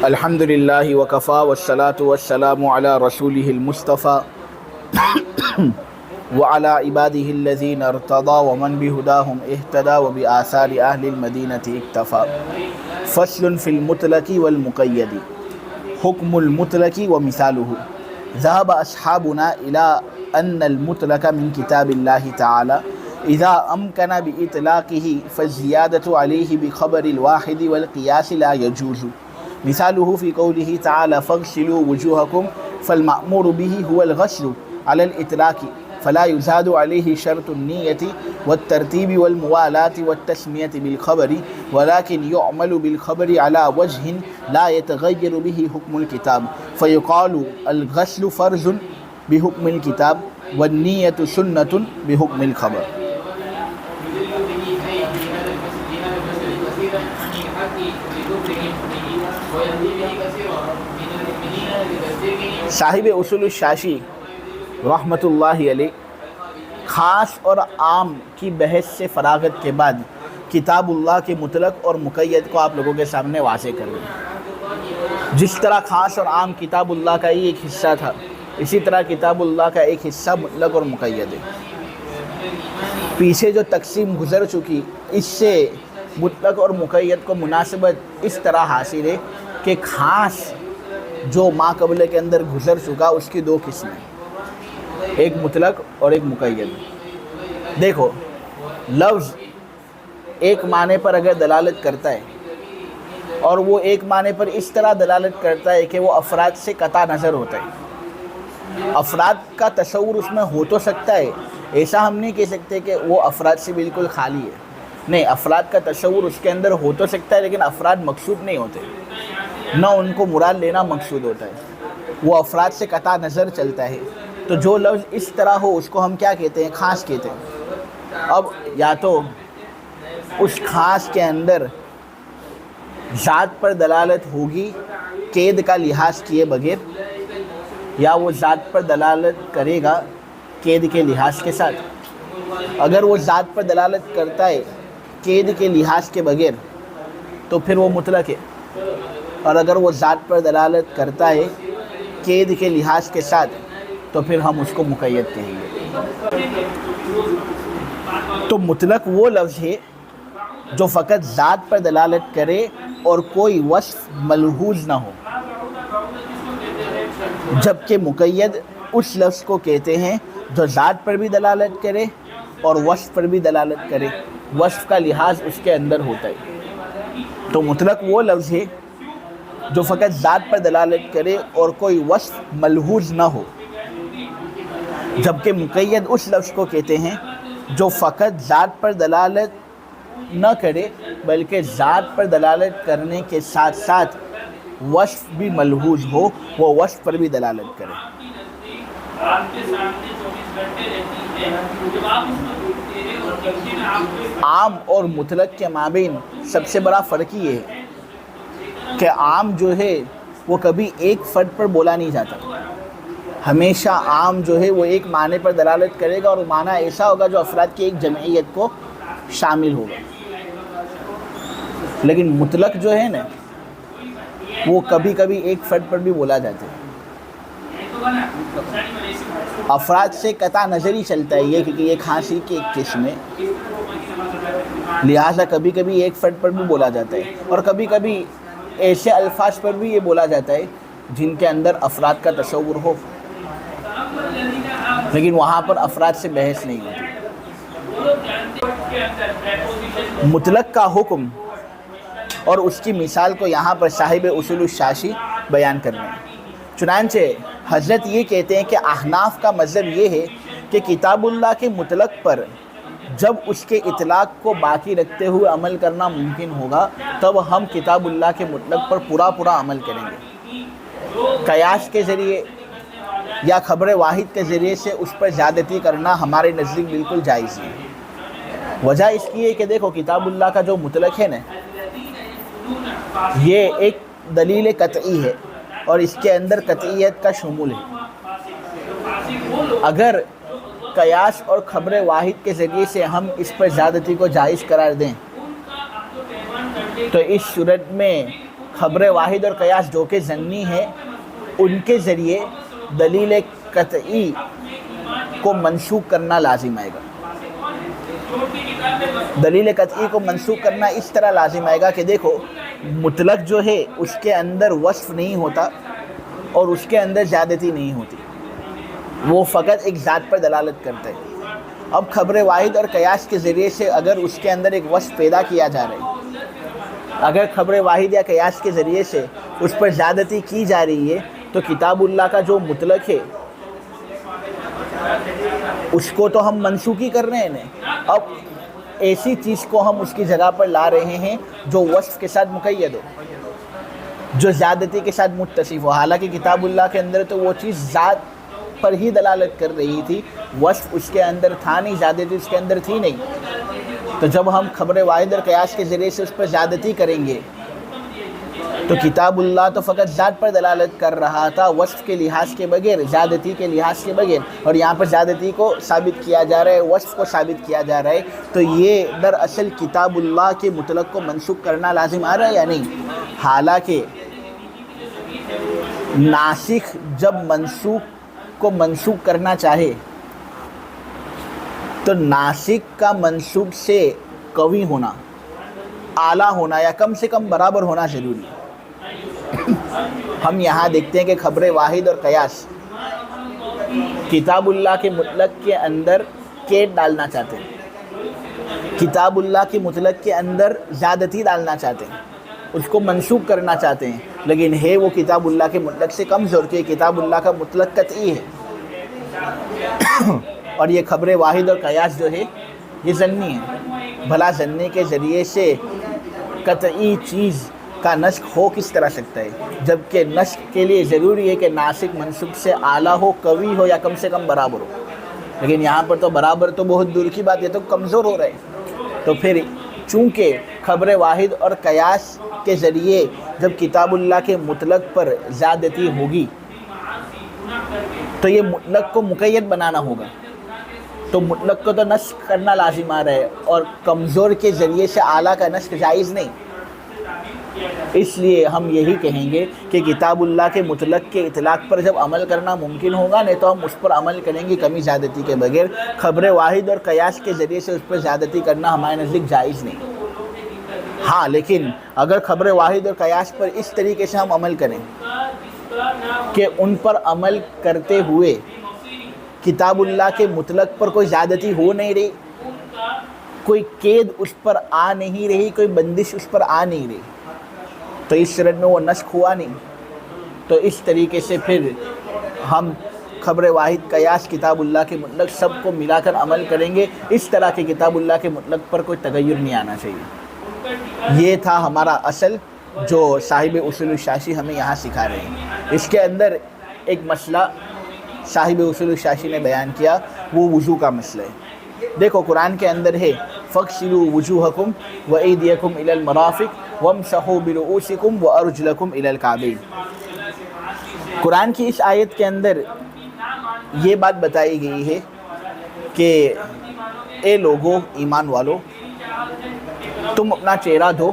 الحمد للہ وکفا والصلاة والسلام علی رسولہ المصطفیٰ وعلی عبادہ الذین ارتضی ومن بہداہم اہتدی وبآثار اہل المدینۃ اکتفی۔ فصل فی المطلق والمقید، حکم المطلق ومثالہ۔ ذهب اصحابنا الى ان المطلق من کتاب اللہ تعالی اذا امکن باطلاقہ فالزیادة علیہ بخبر الواحد والقیاس لا یجوز۔ مثاله في قوله تعالى فاغسلوا وجوهكم فالمأمور به هو الغسل على الإطلاق فلا يزاد عليه شرط النية والترتيب والموالاة والتسمية بالخبر ولكن يعمل بالخبر على وجه لا يتغير به حكم الكتاب فيقال الغسل فرض بحكم الكتاب والنية سنة بحكم الخبر۔ صاحب اصول الشاشی رحمۃ اللہ علیہ خاص اور عام کی بحث سے فراغت کے بعد کتاب اللہ کے مطلق اور مقید کو آپ لوگوں کے سامنے واضح کر رہے ہیں۔ جس طرح خاص اور عام کتاب اللہ کا ہی ایک حصہ تھا، اسی طرح کتاب اللہ کا ایک حصہ مطلق اور مقید ہے۔ پیچھے جو تقسیم گزر چکی، اس سے مطلق اور مقید کو مناسبت اس طرح حاصل ہے کہ خاص جو ما قبل کے اندر گزر چکا اس کی دو قسمیں، ایک مطلق اور ایک مقید۔ دیکھو، لفظ ایک معنی پر اگر دلالت کرتا ہے اور وہ ایک معنی پر اس طرح دلالت کرتا ہے کہ وہ افراد سے قطع نظر ہوتا ہے، افراد کا تصور اس میں ہو تو سکتا ہے، ایسا ہم نہیں کہہ سکتے کہ وہ افراد سے بالکل خالی ہے، نہیں، افراد کا تصور اس کے اندر ہو تو سکتا ہے لیکن افراد مقصود نہیں ہوتے، نہ ان کو مراد لینا مقصود ہوتا ہے، وہ افراد سے قطع نظر چلتا ہے۔ تو جو لفظ اس طرح ہو اس کو ہم کیا کہتے ہیں؟ خاص کہتے ہیں۔ اب یا تو اس خاص کے اندر ذات پر دلالت ہوگی قید کا لحاظ کیے بغیر، یا وہ ذات پر دلالت کرے گا قید کے لحاظ کے ساتھ۔ اگر وہ ذات پر دلالت کرتا ہے قید کے لحاظ کے بغیر تو پھر وہ مطلق ہے، اور اگر وہ ذات پر دلالت کرتا ہے قید کے لحاظ کے ساتھ تو پھر ہم اس کو مقید کہیں گے۔ تو مطلق وہ لفظ ہے جو فقط ذات پر دلالت کرے اور کوئی وصف ملحوظ نہ ہو، جبکہ مقید اس لفظ کو کہتے ہیں جو ذات پر بھی دلالت کرے اور وصف پر بھی دلالت کرے، وصف کا لحاظ اس کے اندر ہوتا ہے۔ تو مطلق وہ لفظ ہے جو فقط ذات پر دلالت کرے اور کوئی وصف ملحوظ نہ ہو، جبکہ مقید اس لفظ کو کہتے ہیں جو فقط ذات پر دلالت نہ کرے بلکہ ذات پر دلالت کرنے کے ساتھ ساتھ وصف بھی ملحوظ ہو، وہ وصف پر بھی دلالت کرے۔ عام اور مطلق کے مابین سب سے بڑا فرق یہ ہے کہ عام جو ہے وہ کبھی ایک فرد پر بولا نہیں جاتا، ہمیشہ عام جو ہے وہ ایک معنی پر دلالت کرے گا اور وہ معنی ایسا ہوگا جو افراد کی ایک جمعیت کو شامل ہوگا۔ لیکن مطلق جو ہے نا وہ کبھی کبھی ایک فرد پر بھی بولا جاتا ہے، افراد سے قطع نظر ہی چلتا ہے یہ، کیونکہ یہ کھانسی کی ایک قسم ہے، لہٰذا کبھی کبھی ایک فرد پر بھی بولا جاتا ہے، اور کبھی کبھی ایسے الفاظ پر بھی یہ بولا جاتا ہے جن کے اندر افراد کا تصور ہو، لیکن وہاں پر افراد سے بحث نہیں ہوتی۔ مطلق کا حکم اور اس کی مثال کو یہاں پر صاحب اصول الشاشی بیان کر رہے ہیں۔ چنانچہ حضرت یہ کہتے ہیں کہ احناف کا مذہب یہ ہے کہ کتاب اللہ کے مطلق پر جب اس کے اطلاق کو باقی رکھتے ہوئے عمل کرنا ممکن ہوگا تب ہم کتاب اللہ کے مطلق پر پورا عمل کریں گے۔ قیاس کے ذریعے یا خبر واحد کے ذریعے سے اس پر زیادتی کرنا ہمارے نزدیک بالکل جائز ہے۔ وجہ اس کی ہے کہ دیکھو، کتاب اللہ کا جو مطلق ہے نا، یہ ایک دلیل قطعی ہے اور اس کے اندر قطعیت کا شمول ہے۔ اگر قیاس اور خبر واحد کے ذریعے سے ہم اس پر زیادتی کو جائز قرار دیں تو اس صورت میں خبر واحد اور قیاس جو کہ ظنی ہے ان کے ذریعے دلیل قطعی کو منسوخ کرنا لازم آئے گا. دلیل قطعی کو منسوخ کرنا اس طرح لازم آئے گا کہ دیکھو مطلق جو ہے اس کے اندر وصف نہیں ہوتا اور اس کے اندر زیادتی نہیں ہوتی، وہ فقط ایک ذات پر دلالت کرتا ہے. اب خبر واحد اور قیاس کے ذریعے سے اگر اس کے اندر ایک وصف پیدا کیا جا رہا ہے، اگر خبر واحد یا قیاس کے ذریعے سے اس پر زیادتی کی جا رہی ہے تو کتاب اللہ کا جو مطلق ہے اس کو تو ہم منسوخی کر رہے ہیں. اب ایسی چیز کو ہم اس کی جگہ پر لا رہے ہیں جو وصف کے ساتھ مقید ہو، جو زیادتی کے ساتھ متصف ہو. حالانکہ کتاب اللہ کے اندر تو وہ چیز ذات پر ہی دلالت کر رہی تھی، وصف اس کے اندر تھا نہیں، زیادتی اس کے اندر تھی نہیں. تو جب ہم خبر واحد اور قیاس کے ذریعے سے اس پر زیادتی کریں گے تو کتاب اللہ تو فقط ذات پر دلالت کر رہا تھا، وصف کے لحاظ کے بغیر، زیادتی کے لحاظ کے بغیر، اور یہاں پر زیادتی کو ثابت کیا جا رہا ہے، وصف کو ثابت کیا جا رہا ہے. تو یہ دراصل کتاب اللہ کے مطلق کو منسوخ کرنا لازم آ رہا ہے یا نہیں؟ حالانکہ ناسخ جب منسوخ کو منسوخ کرنا چاہے تو ناسخ کا منسوخ سے قوی ہونا، اعلیٰ ہونا یا کم سے کم برابر ہونا ضروری ہے. ہم یہاں دیکھتے ہیں کہ خبر واحد اور قیاس کتاب اللہ کے مطلق کے اندر قید ڈالنا چاہتے ہیں، کتاب اللہ کے مطلق کے اندر زیادتی ڈالنا چاہتے ہیں، اس کو منسوخ کرنا چاہتے ہیں، لیکن ہے وہ کتاب اللہ کے مطلق سے کمزور کہ کتاب اللہ کا مطلق قطعی ہے. اور یہ خبر واحد اور قیاس جو ہے یہ ظنی ہے. بھلا ظنی کے ذریعے سے قطعی چیز کا نسخ ہو کس طرح سکتا ہے، جبکہ نسخ کے لیے ضروری ہے کہ ناسخ منسوخ سے اعلیٰ ہو، قوی ہو یا کم سے کم برابر ہو. لیکن یہاں پر تو برابر تو بہت دور کی بات، یہ تو کمزور ہو رہا ہے. تو پھر چونکہ خبر واحد اور قیاس کے ذریعے جب کتاب اللہ کے مطلق پر زیادتی ہوگی تو یہ مطلق کو مقید بنانا ہوگا، تو مطلق کو تو نسخ کرنا لازم آ رہا ہے، اور کمزور کے ذریعے سے اعلیٰ کا نسخ جائز نہیں. اس لیے ہم یہی کہیں گے کہ کتاب اللہ کے مطلق کے اطلاق پر جب عمل کرنا ممکن ہوگا نہیں تو ہم اس پر عمل کریں گے کمی زیادتی کے بغیر. خبر واحد اور قیاس کے ذریعے سے اس پر زیادتی کرنا ہمارے نزدیک جائز نہیں. ہاں لیکن اگر خبر واحد اور قیاس پر اس طریقے سے ہم عمل کریں کہ ان پر عمل کرتے ہوئے کتاب اللہ کے مطلق پر کوئی زیادتی ہو نہیں رہی، کوئی قید اس پر آ نہیں رہی، کوئی بندش اس پر آ نہیں رہی، تو اس صورت میں وہ نسخ ہوا نہیں. تو اس طریقے سے پھر ہم خبر واحد قیاس کتاب اللہ کے مطلق سب کو ملا کر عمل کریں گے. اس طرح کہ کتاب اللہ کے مطلق پر کوئی تغیر نہیں آنا چاہیے. یہ تھا ہمارا اصل جو صاحب اصول الشاشی ہمیں یہاں سکھا رہے ہیں. اس کے اندر ایک مسئلہ صاحب اصول الشاشی نے بیان کیا، وہ وضو کا مسئلہ ہے. دیکھو قرآن کے اندر ہے فَاغْسِلُوا وُجُوهَكُمْ وَأَيْدِيَكُمْ إِلَى الْمَرَافِقِ وَامْسَحُوا بِرُؤُوسِكُمْ وَأَرْجُلَكُمْ إِلَى الْكَعْبَيْنِ. قرآن کی اس آیت کے اندر یہ بات بتائی گئی ہے کہ اے لوگو ایمان والو، تم اپنا چہرہ دھو،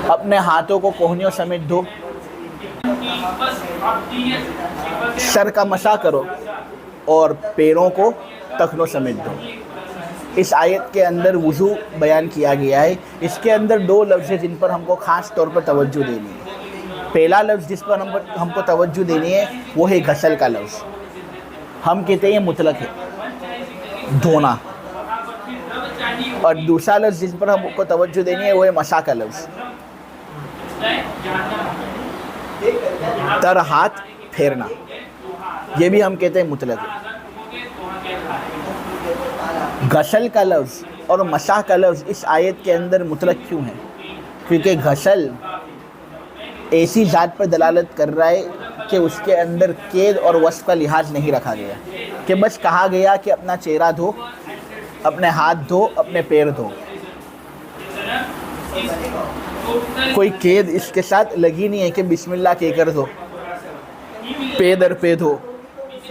اپنے ہاتھوں کو کوہنیوں سمیت دھو، سر کا مسح کرو اور پیروں کو ٹخنوں سمیت دو. اس آیت کے اندر وضو بیان کیا گیا ہے. اس کے اندر دو لفظ ہیں جن پر ہم کو خاص طور پر توجہ دینی ہے. پہلا لفظ جس پر ہم کو توجہ دینی ہے وہ ہے غسل کا لفظ. ہم کہتے ہیں مطلق ہے دھونا. اور دوسرا لفظ جس پر ہم کو توجہ دینی ہے وہ ہے مسح کا لفظ، تر ہاتھ پھیرنا. یہ بھی ہم کہتے ہیں مطلق ہے. غسل کا لفظ اور مسح کا لفظ اس آیت کے اندر مطلق کیوں ہے؟ کیونکہ غسل ایسی ذات پر دلالت کر رہا ہے کہ اس کے اندر قید اور وصف کا لحاظ نہیں رکھا گیا، کہ بس کہا گیا کہ اپنا چہرہ دھو، اپنے ہاتھ دھو، اپنے پیر دھو. کوئی قید اس کے ساتھ لگی نہیں ہے کہ بسم اللہ کہہ کر دھو، پے در پے دھو،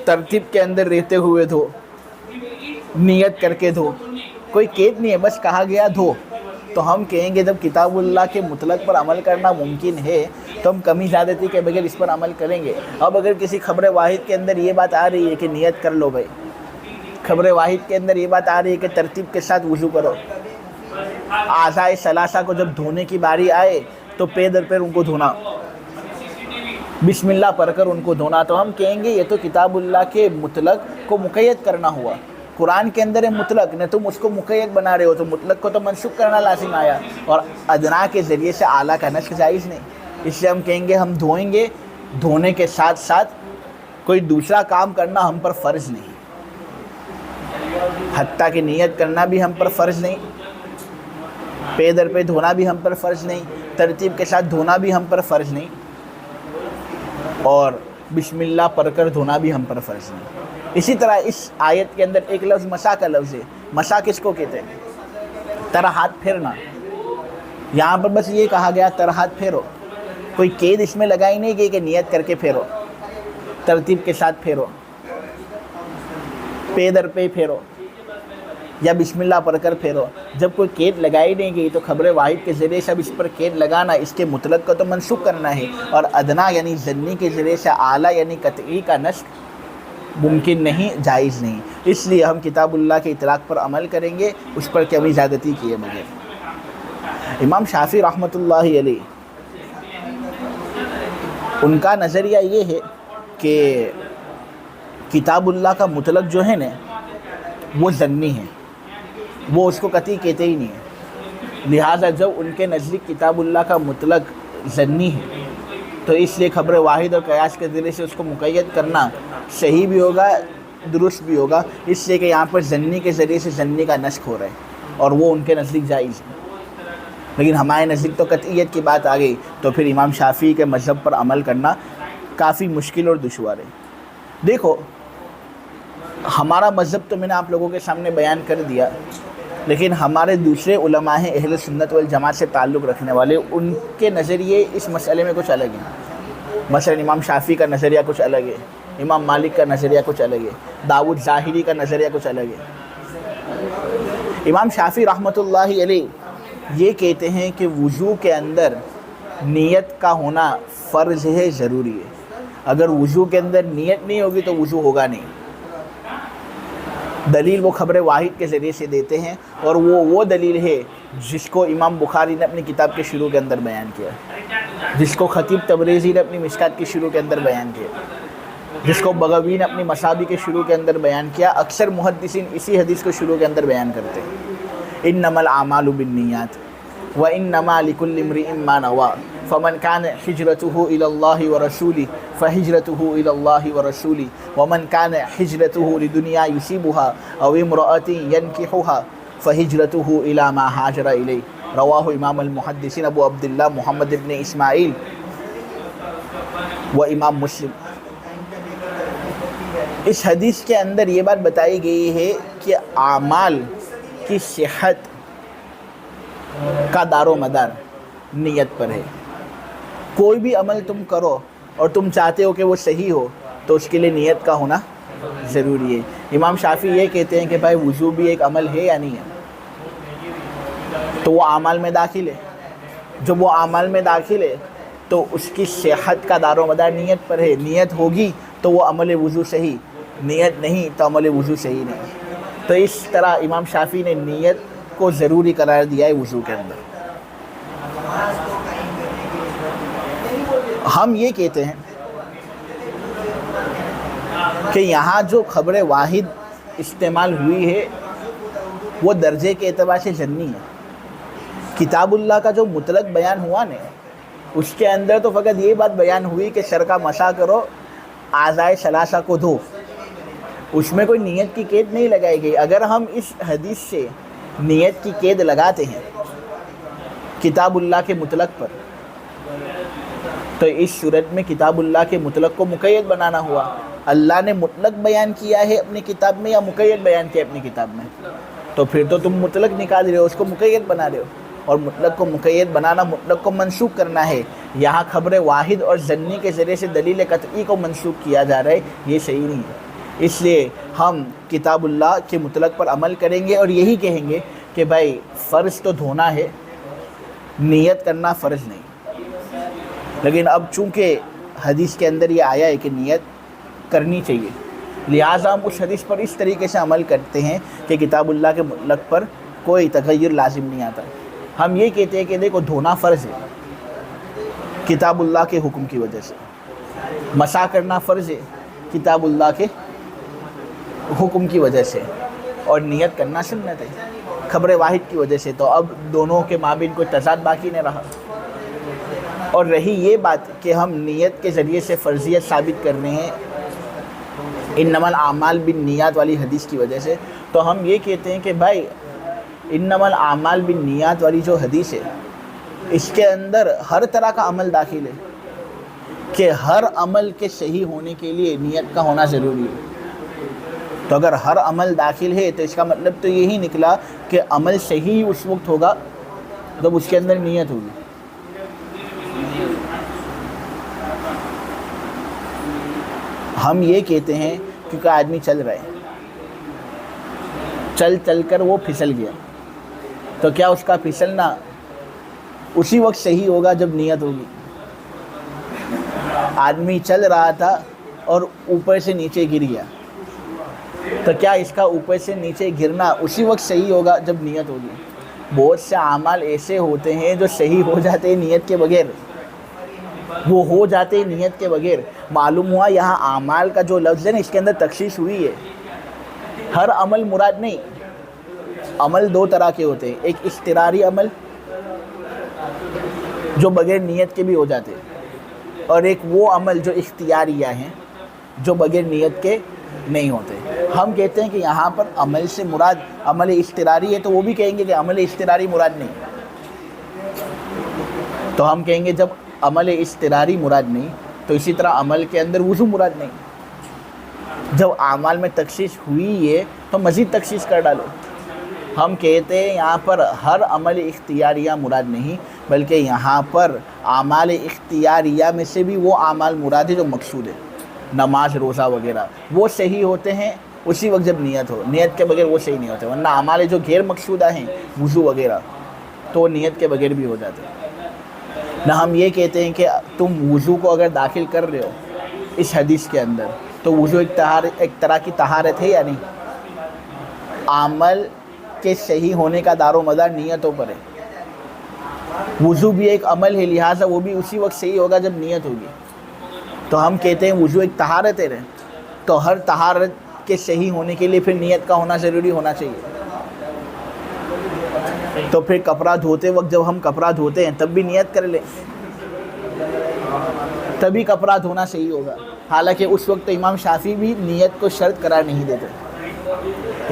ترتیب کے اندر رہتے ہوئے دھو، نیت کر کے دھو. کوئی قید نہیں ہے، بس کہا گیا دھو. تو ہم کہیں گے جب کتاب اللہ کے مطلق پر عمل کرنا ممکن ہے تو ہم کمی زیادتی کے بغیر اس پر عمل کریں گے۔ اب اگر کسی خبر واحد کے اندر یہ بات آ رہی ہے کہ نیت کر لو بھائی، خبر واحد کے اندر یہ بات آ رہی ہے کہ ترتیب کے ساتھ وضو کرو، اعضائے ثلاثہ کو جب دھونے کی باری آئے تو پیر در پیر ان کو دھونا، بسم اللہ پڑھ کر ان کو دھونا، تو ہم کہیں گے یہ تو کتاب اللہ کے مطلق کو مقید کرنا ہوا۔ قرآن کے اندر ہے مطلق، نہ تم اس کو مقید بنا رہے ہو، تو مطلق کو تو منسوخ کرنا لازم آیا، اور ادنا کے ذریعے سے اعلیٰ کا نسخ جائز نہیں۔ اس لیے ہم کہیں گے ہم دھوئیں گے، دھونے کے ساتھ ساتھ کوئی دوسرا کام کرنا ہم پر فرض نہیں، حتیٰ کہ نیت کرنا بھی ہم پر فرض نہیں، پے در پہ دھونا بھی ہم پر فرض نہیں، ترتیب کے ساتھ دھونا بھی ہم پر فرض نہیں، اور بسم اللہ پڑھ کر دھونا بھی ہم پر فرض نہیں۔ اسی طرح اس آیت کے اندر ایک لفظ مسا کا لفظ ہے۔ مسا کس کو کہتے ہیں؟ تر ہاتھ پھیرنا۔ یہاں پر بس یہ کہا گیا تر ہاتھ پھیرو، کوئی قید اس میں لگائی نہیں گئی کہ نیت کر کے پھیرو، ترتیب کے ساتھ پھیرو، پے در پہ پھیرو، یا بسم اللہ پڑھ کر پھیرو۔ جب کوئی قید لگائی نہیں گئی تو خبر واحد کے ذریعے سے اب اس پر قید لگانا اس کے مطلق کو تو منسوخ کرنا ہے، اور ادنا یعنی ظنی کے ذریعے سے اعلیٰ یعنی قطعی کا نسخ ممکن نہیں، جائز نہیں۔ اس لیے ہم کتاب اللہ کے اطلاق پر عمل کریں گے، اس پر کمی زیادتی کیے بغیر۔ امام شافعی رحمۃ اللہ علیہ ان کا نظریہ یہ ہے کہ کتاب اللہ کا مطلق جو ہے نا وہ ظنی ہے، وہ اس کو قطعی کہتے ہی نہیں ہے، لہٰذا جب ان کے نزدیک کتاب اللہ کا مطلق ظنی ہے تو اس لیے خبر واحد اور قیاس کے ذریعے سے اس کو مقید کرنا صحیح بھی ہوگا، درست بھی ہوگا، اس لیے کہ یہاں پر ظنی کے ذریعے سے ظنی کا نسخ ہو رہا ہے اور وہ ان کے نزدیک جائز ہے۔ لیکن ہمارے نزدیک تو قطعیت کی بات آ گئی تو پھر امام شافعی کے مذہب پر عمل کرنا کافی مشکل اور دشوار ہے۔ دیکھو ہمارا مذہب تو میں نے آپ لوگوں کے سامنے بیان کر دیا، لیکن ہمارے دوسرے علماء ہیں اہل سنت والجماعت سے تعلق رکھنے والے، ان کے نظریے اس مسئلے میں کچھ الگ ہیں۔ مثلا امام شافعی کا نظریہ کچھ الگ ہے، امام مالک کا نظریہ کچھ الگ ہے، داؤد ظاہری کا نظریہ کچھ الگ ہے۔ امام شافعی رحمۃ اللہ علیہ یہ کہتے ہیں کہ وضو کے اندر نیت کا ہونا فرض ہے، ضروری ہے۔ اگر وضو کے اندر نیت نہیں ہوگی تو وضو ہوگا نہیں۔ دلیل وہ خبر واحد کے ذریعے سے دیتے ہیں، اور وہ دلیل ہے جس کو امام بخاری نے اپنی کتاب کے شروع کے اندر بیان کیا، جس کو خطیب تبریزی نے اپنی مشکات کی شروع کے اندر بیان کیا، جس کو بغوی نے اپنی مصابی کے شروع کے اندر بیان کیا۔ اکثر محدثین اسی حدیث کو شروع کے اندر بیان کرتے ہیں، انما الاعمال بالنیات وانما لكل امرئ ما نوى فمن كان هجرته الى الله ورسوله فهجرته الى الله ورسوله ومن كان هجرته لدنيا يصيبها او امرأة ينكحها فهجرته الى ما هاجر اليه۔ رواه امام المحدثین ابو عبداللہ محمد بن اسماعیل و امام مسلم۔ اس حدیث کے اندر یہ بات بتائی گئی ہے کہ اعمال کی صحت کا دار و مدار نیت پر ہے۔ کوئی بھی عمل تم کرو اور تم چاہتے ہو کہ وہ صحیح ہو تو اس کے لیے نیت کا ہونا ضروری ہے۔ امام شافعی یہ کہتے ہیں کہ بھائی وضو بھی ایک عمل ہے یا نہیں ہے، تو وہ اعمال میں داخل ہے۔ جب وہ اعمال میں داخل ہے تو اس کی صحت کا دار و مدار نیت پر ہے۔ نیت ہوگی تو وہ عمل وضو صحیح، نیت نہیں تو عمل وضو صحیح نہیں۔ تو اس طرح امام شافعی نے نیت کو ضروری قرار دیا ہے وضو کے اندر۔ ہم یہ کہتے ہیں کہ یہاں جو خبر واحد استعمال ہوئی ہے وہ درجے کے اعتبار سے ظنی ہے۔ کتاب اللہ کا جو مطلق بیان ہوا نا اس کے اندر تو فقط یہ بات بیان ہوئی کہ سر کا مسح کرو، اعضائے ثلاثہ کو دھو، اس میں کوئی نیت کی قید نہیں لگائی گئی۔ اگر ہم اس حدیث سے نیت کی قید لگاتے ہیں کتاب اللہ کے مطلق پر تو اس صورت میں کتاب اللہ کے مطلق کو مقید بنانا ہوا۔ اللہ نے مطلق بیان کیا ہے اپنی کتاب میں یا مقید بیان کیا اپنی کتاب میں؟ تو پھر تو تم مطلق نکال رہے ہو، اس کو مقید بنا رہے ہو، اور مطلق کو مقید بنانا مطلق کو منسوخ کرنا ہے۔ یہاں خبر واحد اور ظنی کے ذریعے سے دلیل قطعی کو منسوخ کیا جا رہا ہے، یہ صحیح نہیں ہے۔ اس لیے ہم کتاب اللہ کے مطلق پر عمل کریں گے اور یہی کہیں گے کہ بھائی فرض تو دھونا ہے، نیت کرنا فرض نہیں، لیکن اب چونکہ حدیث کے اندر یہ آیا ہے کہ نیت کرنی چاہیے، لہٰذا ہم اس حدیث پر اس طریقے سے عمل کرتے ہیں کہ کتاب اللہ کے مطلق پر کوئی تغیر لازم نہیں آتا۔ ہم یہ کہتے ہیں کہ دیکھو دھونا فرض ہے کتاب اللہ کے حکم کی وجہ سے، مسح کرنا فرض ہے کتاب اللہ کے حکم کی وجہ سے، اور نیت کرنا سنت ہے خبر واحد کی وجہ سے۔ تو اب دونوں کے مابین کوئی تضاد باقی نہیں رہا۔ اور رہی یہ بات کہ ہم نیت کے ذریعے سے فرضیت ثابت کر رہے ہیں انما الاعمال بالنیات والی حدیث کی وجہ سے، تو ہم یہ کہتے ہیں کہ بھائی انما الاعمال بالنیات والی جو حدیث ہے اس کے اندر ہر طرح کا عمل داخل ہے، کہ ہر عمل کے صحیح ہونے کے لیے نیت کا ہونا ضروری ہے۔ تو اگر ہر عمل داخل ہے تو اس کا مطلب تو یہی نکلا کہ عمل صحیح اس وقت ہوگا جب اس کے اندر نیت ہوگی۔ ہم یہ کہتے ہیں کیونکہ آدمی چل رہا ہے، چل کر وہ پھسل گیا، تو کیا اس کا پھسلنا اسی وقت صحیح ہوگا جب نیت ہوگی؟ آدمی چل رہا تھا اور اوپر سے نیچے گر گیا، تو کیا اس کا اوپر سے نیچے گرنا اسی وقت صحیح ہوگا جب نیت ہوگی؟ بہت سے اعمال ایسے ہوتے ہیں جو صحیح ہو جاتے ہیں نیت کے بغیر، وہ ہو جاتے ہیں نیت کے بغیر۔ معلوم ہوا یہاں اعمال کا جو لفظ ہے نا اس کے اندر تخصیص ہوئی ہے، ہر عمل مراد نہیں۔ عمل دو طرح کے ہوتے ہیں، ایک اضطراری عمل جو بغیر نیت کے بھی ہو جاتے ہیں، اور ایک وہ عمل جو اختیاریہ ہیں جو بغیر نیت کے نہیں ہوتے۔ ہم کہتے ہیں کہ یہاں پر عمل سے مراد عمل اضطراری ہے، تو وہ بھی کہیں گے کہ عمل اضطراری مراد نہیں، تو ہم کہیں گے جب عمل اضطراری مراد نہیں تو اسی طرح عمل کے اندر وضو مراد نہیں۔ جب اعمال میں تخصیص ہوئی ہے تو مزید تخصیص کر ڈالو۔ ہم کہتے ہیں یہاں پر ہر عمل اختیاریہ مراد نہیں، بلکہ یہاں پر اعمال اختیاریہ میں سے بھی وہ اعمال مراد ہے جو مقصود ہے، نماز روزہ وغیرہ، وہ صحیح ہوتے ہیں اسی وقت جب نیت ہو، نیت کے بغیر وہ صحیح نہیں ہوتے۔ ورنہ اعمال جو غیر مقصودہ ہیں وضو وغیرہ تو وہ نیت کے بغیر بھی ہو جاتے ہیں۔ نہ ہم یہ کہتے ہیں کہ تم وضو کو اگر داخل کر رہے ہو اس حدیث کے اندر تو وضو ایک طرح کی طہارت ہے یا نہیں؟ عمل کے صحیح ہونے کا دار و مدار نیتوں پر ہے، وضو بھی ایک عمل ہے، لہٰذا وہ بھی اسی وقت صحیح ہوگا جب نیت ہوگی۔ تو ہم کہتے ہیں وضو ایک طہارت ہے، تو ہر طہارت کے صحیح ہونے کے لیے پھر نیت کا ہونا ضروری ہونا چاہیے۔ تو پھر کپڑا دھوتے وقت جب ہم کپڑا دھوتے ہیں تب بھی نیت کر لیں، تبھی کپڑا دھونا صحیح ہوگا۔ حالانکہ اس وقت امام شافعی بھی نیت کو شرط قرار نہیں دیتے۔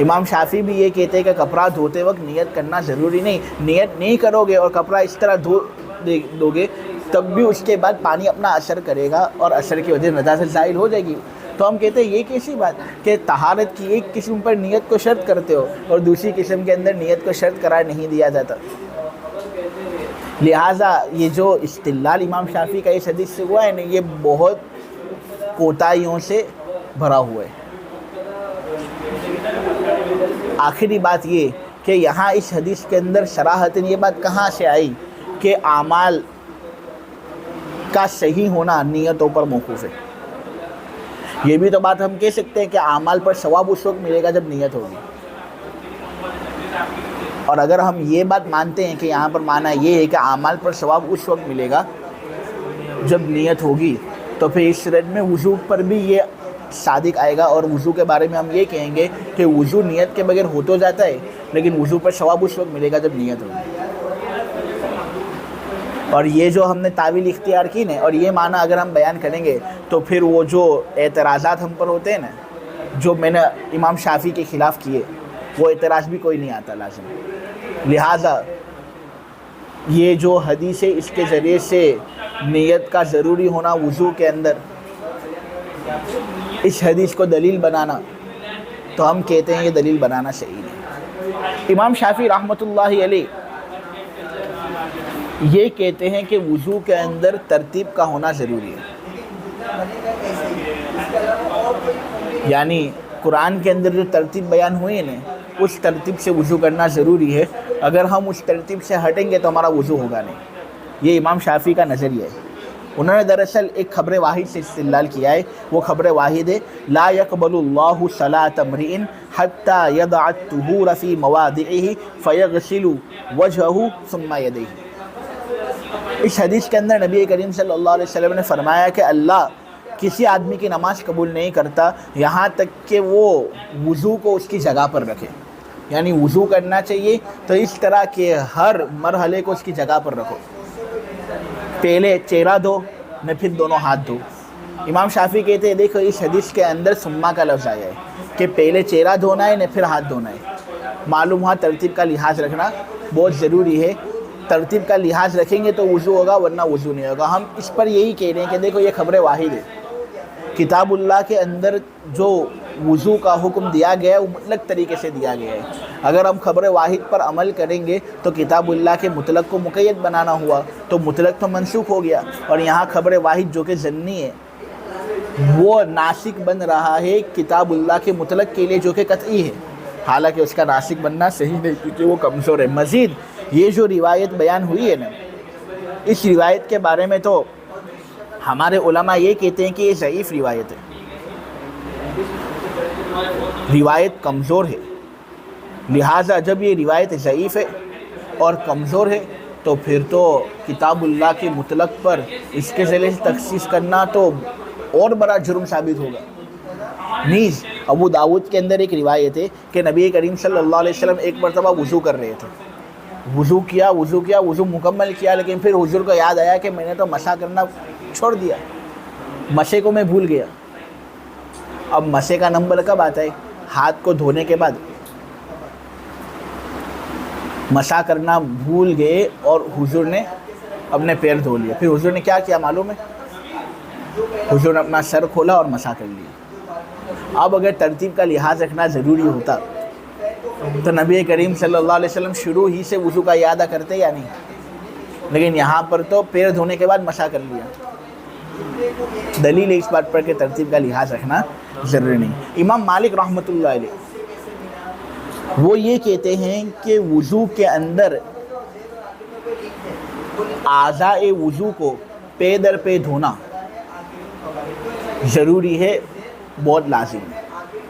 امام شافعی بھی یہ کہتے ہیں کہ کپڑا دھوتے وقت نیت کرنا ضروری نہیں، نیت نہیں کرو گے اور کپڑا اس طرح دو گے تب بھی اس کے بعد پانی اپنا اثر کرے گا اور اثر کی وجہ سے نجاست ظاہر ہو جائے گی۔ تو ہم کہتے ہیں یہ کیسی بات کہ طہارت کی ایک قسم پر نیت کو شرط کرتے ہو اور دوسری قسم کے اندر نیت کو شرط قرار نہیں دیا جاتا۔ لہٰذا یہ جو استدلال امام شافعی کا اس حدیث سے ہوا ہے نا، یہ بہت کوتاہیوں سے بھرا ہوا ہے۔ آخری بات یہ کہ یہاں اس حدیث کے اندر صراحتاً یہ بات کہاں سے آئی کہ اعمال کا صحیح ہونا نیتوں پر موقوف ہے؟ یہ بھی تو بات ہم کہہ سکتے ہیں کہ اعمال پر ثواب اس وقت ملے گا جب نیت ہوگی، اور اگر ہم یہ بات مانتے ہیں کہ یہاں پر معنی یہ ہے کہ اعمال پر ثواب اس وقت ملے گا جب نیت ہوگی، تو پھر اس رد میں وضو پر بھی یہ صادق آئے گا، اور وضو کے بارے میں ہم یہ کہیں گے کہ وضو نیت کے بغیر ہو تو جاتا ہے لیکن وضو پر ثواب اس وقت ملے گا جب نیت ہوگی۔ اور یہ جو ہم نے تعویل اختیار کی نا، اور یہ معنی اگر ہم بیان کریں گے تو پھر وہ جو اعتراضات ہم پر ہوتے ہیں نا، جو میں نے امام شافعی کے خلاف کیے، وہ اعتراض بھی کوئی نہیں آتا لازم۔ لہٰذا یہ جو حدیث ہے اس کے ذریعے سے نیت کا ضروری ہونا وضو کے اندر، اس حدیث کو دلیل بنانا، تو ہم کہتے ہیں یہ دلیل بنانا صحیح نہیں۔ امام شافعی رحمۃ اللہ علیہ یہ کہتے ہیں کہ وضو کے اندر ترتیب کا ہونا ضروری ہے، یعنی قرآن کے اندر جو ترتیب بیان ہوئی ہے نا، اس ترتیب سے وضو کرنا ضروری ہے، اگر ہم اس ترتیب سے ہٹیں گے تو ہمارا وضو ہوگا نہیں. یہ امام شافعی کا نظریہ ہے. انہوں نے دراصل ایک خبر واحد سے استدلال کیا ہے. وہ خبر واحد ہے لا يقبل اللہ صلاة امرئ حتى يضع الطهور في مواضعه فيغسل وجهه ثم يديه. اس حدیث کے اندر نبی کریم صلی اللہ علیہ وسلم نے فرمایا کہ اللہ کسی آدمی کی نماز قبول نہیں کرتا یہاں تک کہ وہ وضو کو اس کی جگہ پر رکھے. یعنی وضو کرنا چاہیے تو اس طرح کہ ہر مرحلے کو اس کی جگہ پر رکھو. پہلے چہرہ دھو نہ پھر دونوں ہاتھ دھو. امام شافعی کہتے ہیں دیکھو اس حدیث کے اندر سما کا لفظ آیا ہے کہ پہلے چہرہ دھونا ہے نہ پھر ہاتھ دھونا ہے. معلوم ہوا ترتیب کا لحاظ رکھنا بہت ضروری ہے. ترتیب کا لحاظ رکھیں گے تو وضو ہوگا ورنہ وضو نہیں ہوگا. ہم اس پر یہی کہہ رہے ہیں کہ دیکھو یہ خبر واحد ہے. کتاب اللہ کے اندر جو وضو کا حکم دیا گیا ہے وہ مطلق طریقے سے دیا گیا ہے. اگر ہم خبر واحد پر عمل کریں گے تو کتاب اللہ کے مطلق کو مقید بنانا ہوا تو مطلق تو منسوخ ہو گیا. اور یہاں خبر واحد جو کہ ضمنی ہے وہ ناسخ بن رہا ہے کتاب اللہ کے مطلق کے لیے جو کہ قطعی ہے. حالانکہ اس کا ناسخ بننا صحیح نہیں کیونکہ وہ کمزور ہے. مزید یہ جو روایت بیان ہوئی ہے نا اس روایت کے بارے میں تو ہمارے علماء یہ کہتے ہیں کہ یہ ضعیف روایت ہے. روایت کمزور ہے. لہٰذا جب یہ روایت ضعیف ہے اور کمزور ہے تو پھر تو کتاب اللہ کے مطلق پر اس کے ذریعے سے تخصیص کرنا تو اور بڑا جرم ثابت ہوگا. نیز ابو داود کے اندر ایک روایت ہے کہ نبی کریم صلی اللہ علیہ وسلم ایک مرتبہ وضو کر رہے تھے. وضو کیا وضو مکمل کیا لیکن پھر حضور کو یاد آیا کہ میں نے تو مسح کرنا چھوڑ دیا. مسے کو میں بھول گیا. اب مسے کا نمبر کب آتا ہے؟ ہاتھ کو دھونے کے بعد. مسح کرنا بھول گئے اور حضور نے اپنے پیر دھو لیے. پھر حضور نے کیا کیا معلوم ہے؟ حضور نے اپنا سر کھولا اور مسح کر لیا. اب اگر ترتیب کا لحاظ رکھنا ضروری ہوتا تو نبی کریم صلی اللہ علیہ وسلم شروع ہی سے وضو کا اعادہ کرتے یا نہیں. لیکن یہاں پر تو پیر دھونے کے بعد مسح کر لیا. دلیل ہے اس بات پر کہ ترتیب کا لحاظ رکھنا ضروری نہیں. امام مالک رحمۃ اللہ علیہ وہ یہ کہتے ہیں کہ وضو کے اندر اعضاء وضو کو پے در پے دھونا ضروری ہے, بہت لازم ہے.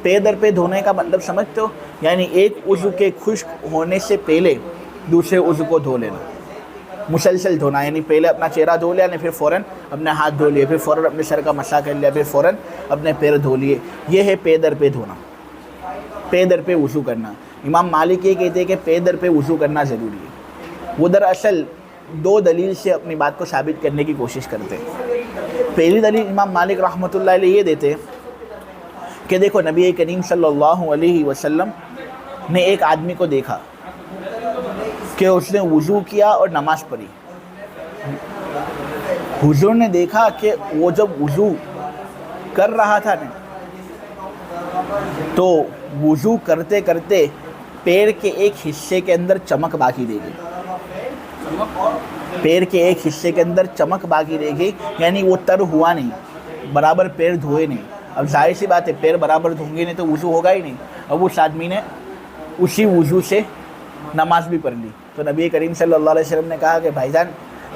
پے در پے دھونے کا مطلب سمجھتے ہو؟ یعنی ایک عضو کے خشک ہونے سے پہلے دوسرے عضو کو دھو لینا, مسلسل دھونا. یعنی پہلے اپنا چہرہ دھو لیا, پھر فوراً اپنے ہاتھ دھو لیے, پھر فوراً اپنے سر کا مسح کر لیا, پھر فوراً اپنے پیر دھو لیے. یہ ہے پے در پے دھونا, پے در پے وضو کرنا. امام مالک یہ کہتے ہیں کہ پے در پے وضو کرنا ضروری ہے. وہ دراصل دو دلیل سے اپنی بات کو ثابت کرنے کی کوشش کرتے ہیں. پہلی دلیل امام مالک رحمۃ اللہ علیہ یہ دیتے کہ دیکھو نبی کریم صلی اللہ علیہ وسلم نے ایک آدمی کو دیکھا کہ اس نے وضو کیا اور نماز پڑھی. حضور نے دیکھا کہ وہ جب وضو کر رہا تھا نا تو وضو کرتے کرتے پیر کے ایک حصے کے اندر چمک باقی رہ گئی. پیر کے ایک حصے کے اندر چمک باقی رہ گئی, یعنی وہ تر ہوا نہیں, برابر پیر دھوئے نہیں. اب ظاہر سی بات ہے پیر برابر دھوں گے نہیں تو وضو ہوگا ہی نہیں. اب اس آدمی نے اسی وضو سے نماز بھی پڑھ لی. تو نبی کریم صلی اللہ علیہ وسلم نے کہا کہ بھائی جان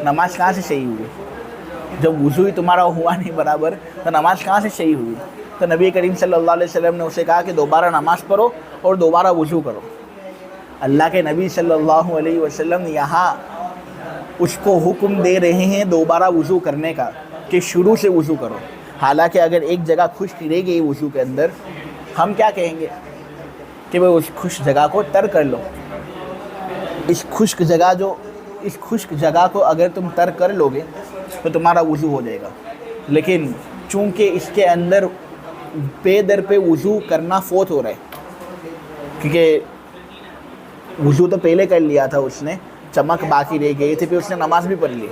نماز کہاں سے صحیح ہوئی؟ جب وضو ہی تمہارا ہوا نہیں برابر تو نماز کہاں سے صحیح ہوئی؟ تو نبی کریم صلی اللہ علیہ وسلم نے اسے کہا کہ دوبارہ نماز پڑھو اور دوبارہ وضو کرو. اللہ کے نبی صلی اللہ علیہ وسلم یہاں اس کو حکم دے رہے ہیں دوبارہ وضو کرنے کا کہ شروع سے وضو کرو. حالانکہ اگر ایک جگہ خشک رہ گئی وضو کے اندر, ہم کیا کہیں گے کہ بھئی اس خشک جگہ کو تر کر لو. اس خشک جگہ کو اگر تم تر کر لو گے تو تمہارا وضو ہو جائے گا. لیکن چونکہ اس کے اندر پے در پہ وضو کرنا فوت ہو رہا ہے, کیونکہ وضو تو پہلے کر لیا تھا اس نے, چمک باقی رہ گئی تھی, پھر اس نے نماز بھی پڑھ لی.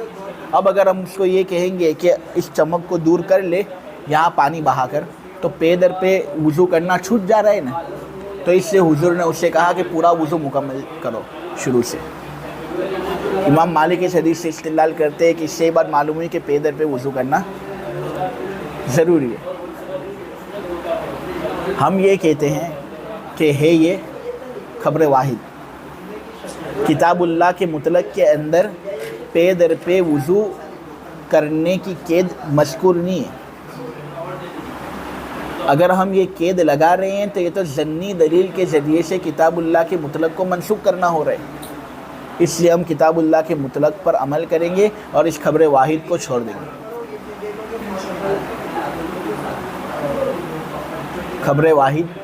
اب اگر ہم اس کو یہ کہیں گے کہ اس چمک کو دور کر لے یہاں پانی بہا کر, تو پے در پہ وضو کرنا چھوٹ جا رہا ہے نا. تو اس سے حضور نے اس سے کہا کہ پورا وضو مکمل کرو شروع سے. امام مالک اس حدیث سے استدلال کرتے ہیں کہ اس سے بات معلوم ہوئی کہ پے در پہ وضو کرنا ضروری ہے. ہم یہ کہتے ہیں کہ ہے یہ خبر واحد. کتاب اللہ کے مطلق کے اندر پے در پے وضو کرنے کی قید مذکور نہیں ہے۔ اگر ہم یہ قید لگا رہے ہیں تو یہ تو ضمنی دلیل کے ذریعے سے کتاب اللہ کے مطلق کو منسوخ کرنا ہو رہا ہے، اس لیے ہم کتاب اللہ کے مطلق پر عمل کریں گے اور اس خبر واحد کو چھوڑ دیں گے۔ خبر واحد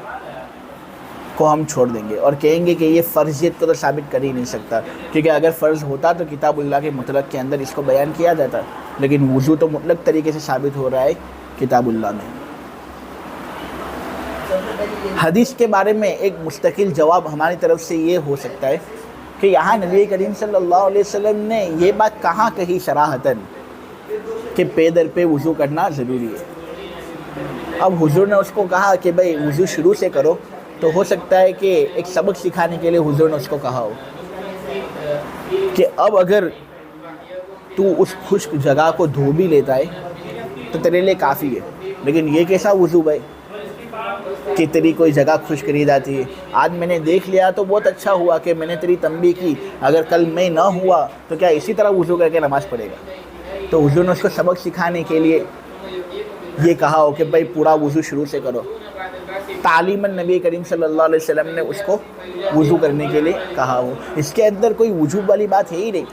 کو ہم چھوڑ دیں گے اور کہیں گے کہ یہ فرضیت کو تو ثابت کر ہی نہیں سکتا، کیونکہ اگر فرض ہوتا تو کتاب اللہ کے مطلق کے اندر اس کو بیان کیا جاتا، لیکن وضو تو مطلق طریقے سے ثابت ہو رہا ہے کتاب اللہ میں۔ حدیث کے بارے میں ایک مستقل جواب ہماری طرف سے یہ ہو سکتا ہے کہ یہاں نبی کریم صلی اللہ علیہ وسلم نے یہ بات کہاں کہی صراحتاً کہ پے در پے وضو کرنا ضروری ہے۔ اب حضور نے اس کو کہا کہ بھئی وضو شروع سے کرو، تو ہو سکتا ہے کہ ایک سبق سکھانے کے لیے حضور نے اس کو کہا ہو کہ اب اگر تو اس خشک جگہ کو دھو بھی لیتا ہے تو تیرے لیے کافی ہے، لیکن یہ کیسا وضو بھائی کہ تیری کوئی جگہ خشک رہ جاتی ہے، آج میں نے دیکھ لیا تو بہت اچھا ہوا کہ میں نے تیری تنبیہ کی، اگر کل میں نہ ہوا تو کیا اسی طرح وضو کر کے نماز پڑھے گا؟ تو حضور نے اس کو سبق سکھانے کے لیے یہ کہا ہو کہ بھائی پورا وضو شروع سے کرو۔ تعلیماً نبی کریم صلی اللہ علیہ وسلم نے اس کو وضو کرنے کے لیے کہا ہو۔ اس کے اندر کوئی وجوب والی بات ہے ہی نہیں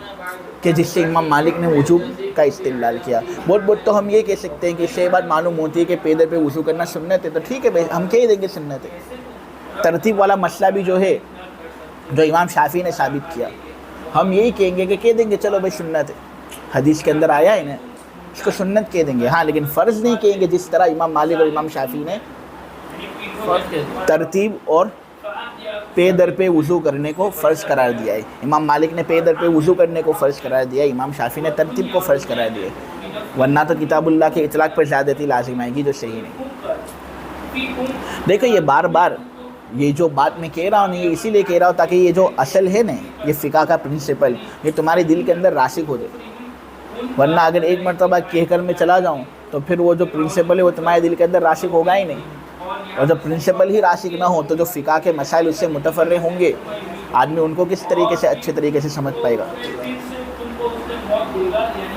کہ جس سے امام مالک نے وجوب کا استدلال کیا۔ بہت تو ہم یہ کہہ سکتے ہیں کہ اس سے یہ بات معلوم ہوتی ہے کہ پے در پہ وضو کرنا سنت ہے، تو ٹھیک ہے بھائی ہم کہہ دیں گے سنت ہے۔ ترتیب والا مسئلہ بھی جو ہے جو امام شافعی نے ثابت کیا، ہم یہی کہیں گے کہ کہہ دیں گے چلو بھائی سنت ہے، حدیث کے اندر آیا ہے نا، اس کو سنت کہہ دیں گے، ہاں لیکن فرض نہیں کہیں گے جس طرح امام مالک اور امام شافعی نے ترتیب اور پے در پہ وضو کرنے کو فرض قرار دیا ہے۔ امام مالک نے پے در پہ وضو کرنے کو فرض قرار دیا ہے، امام شافعی نے ترتیب کو فرض قرار دیا ہے، ورنہ تو کتاب اللہ کے اطلاق پر زیادتی لازم آئے گی جو صحیح نہیں۔ دیکھو یہ بار بار یہ جو بات میں کہہ رہا ہوں یہ اسی لیے کہہ رہا ہوں تاکہ یہ جو اصل ہے نا، یہ فقہ کا پرنسپل، یہ تمہارے دل کے اندر راسخ ہو جائے، ورنہ اگر ایک مرتبہ کہہ کر میں چلا جاؤں تو پھر وہ جو پرنسپل ہے وہ تمہارے دل کے اندر راسخ ہوگا ہی نہیں، اور جب پرنسپل ہی راسخ نہ ہو تو جو فقہ کے مسائل اس سے متفرع ہوں گے، آدمی ان کو کس طریقے سے اچھے طریقے سے سمجھ پائے گا۔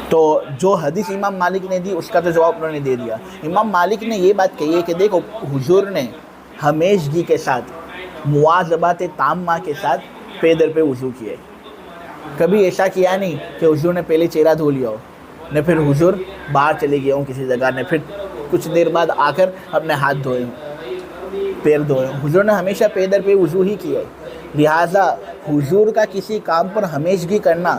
تو جو حدیث امام مالک نے دی اس کا تو جواب انہوں نے دے دیا۔ امام مالک نے یہ بات کہی ہے کہ دیکھو حضور نے ہمیشگی کے ساتھ مواظبات تامہ کے ساتھ پے در پہ وضو کیا ہے، کبھی ایسا کیا نہیں کہ حضور نے پہلے چہرہ دھو لیا ہو، نہ پھر حضور باہر چلے گئے ہوں کسی جگہ، نہ پھر کچھ دیر بعد آ کر اپنے ہاتھ دھوئے ہوں، پیر دھوئے ہوں، حضور نے ہمیشہ پے در پہ وضو ہی کیا ہے۔ لہٰذا حضور کا کسی کام پر ہمیشگی کرنا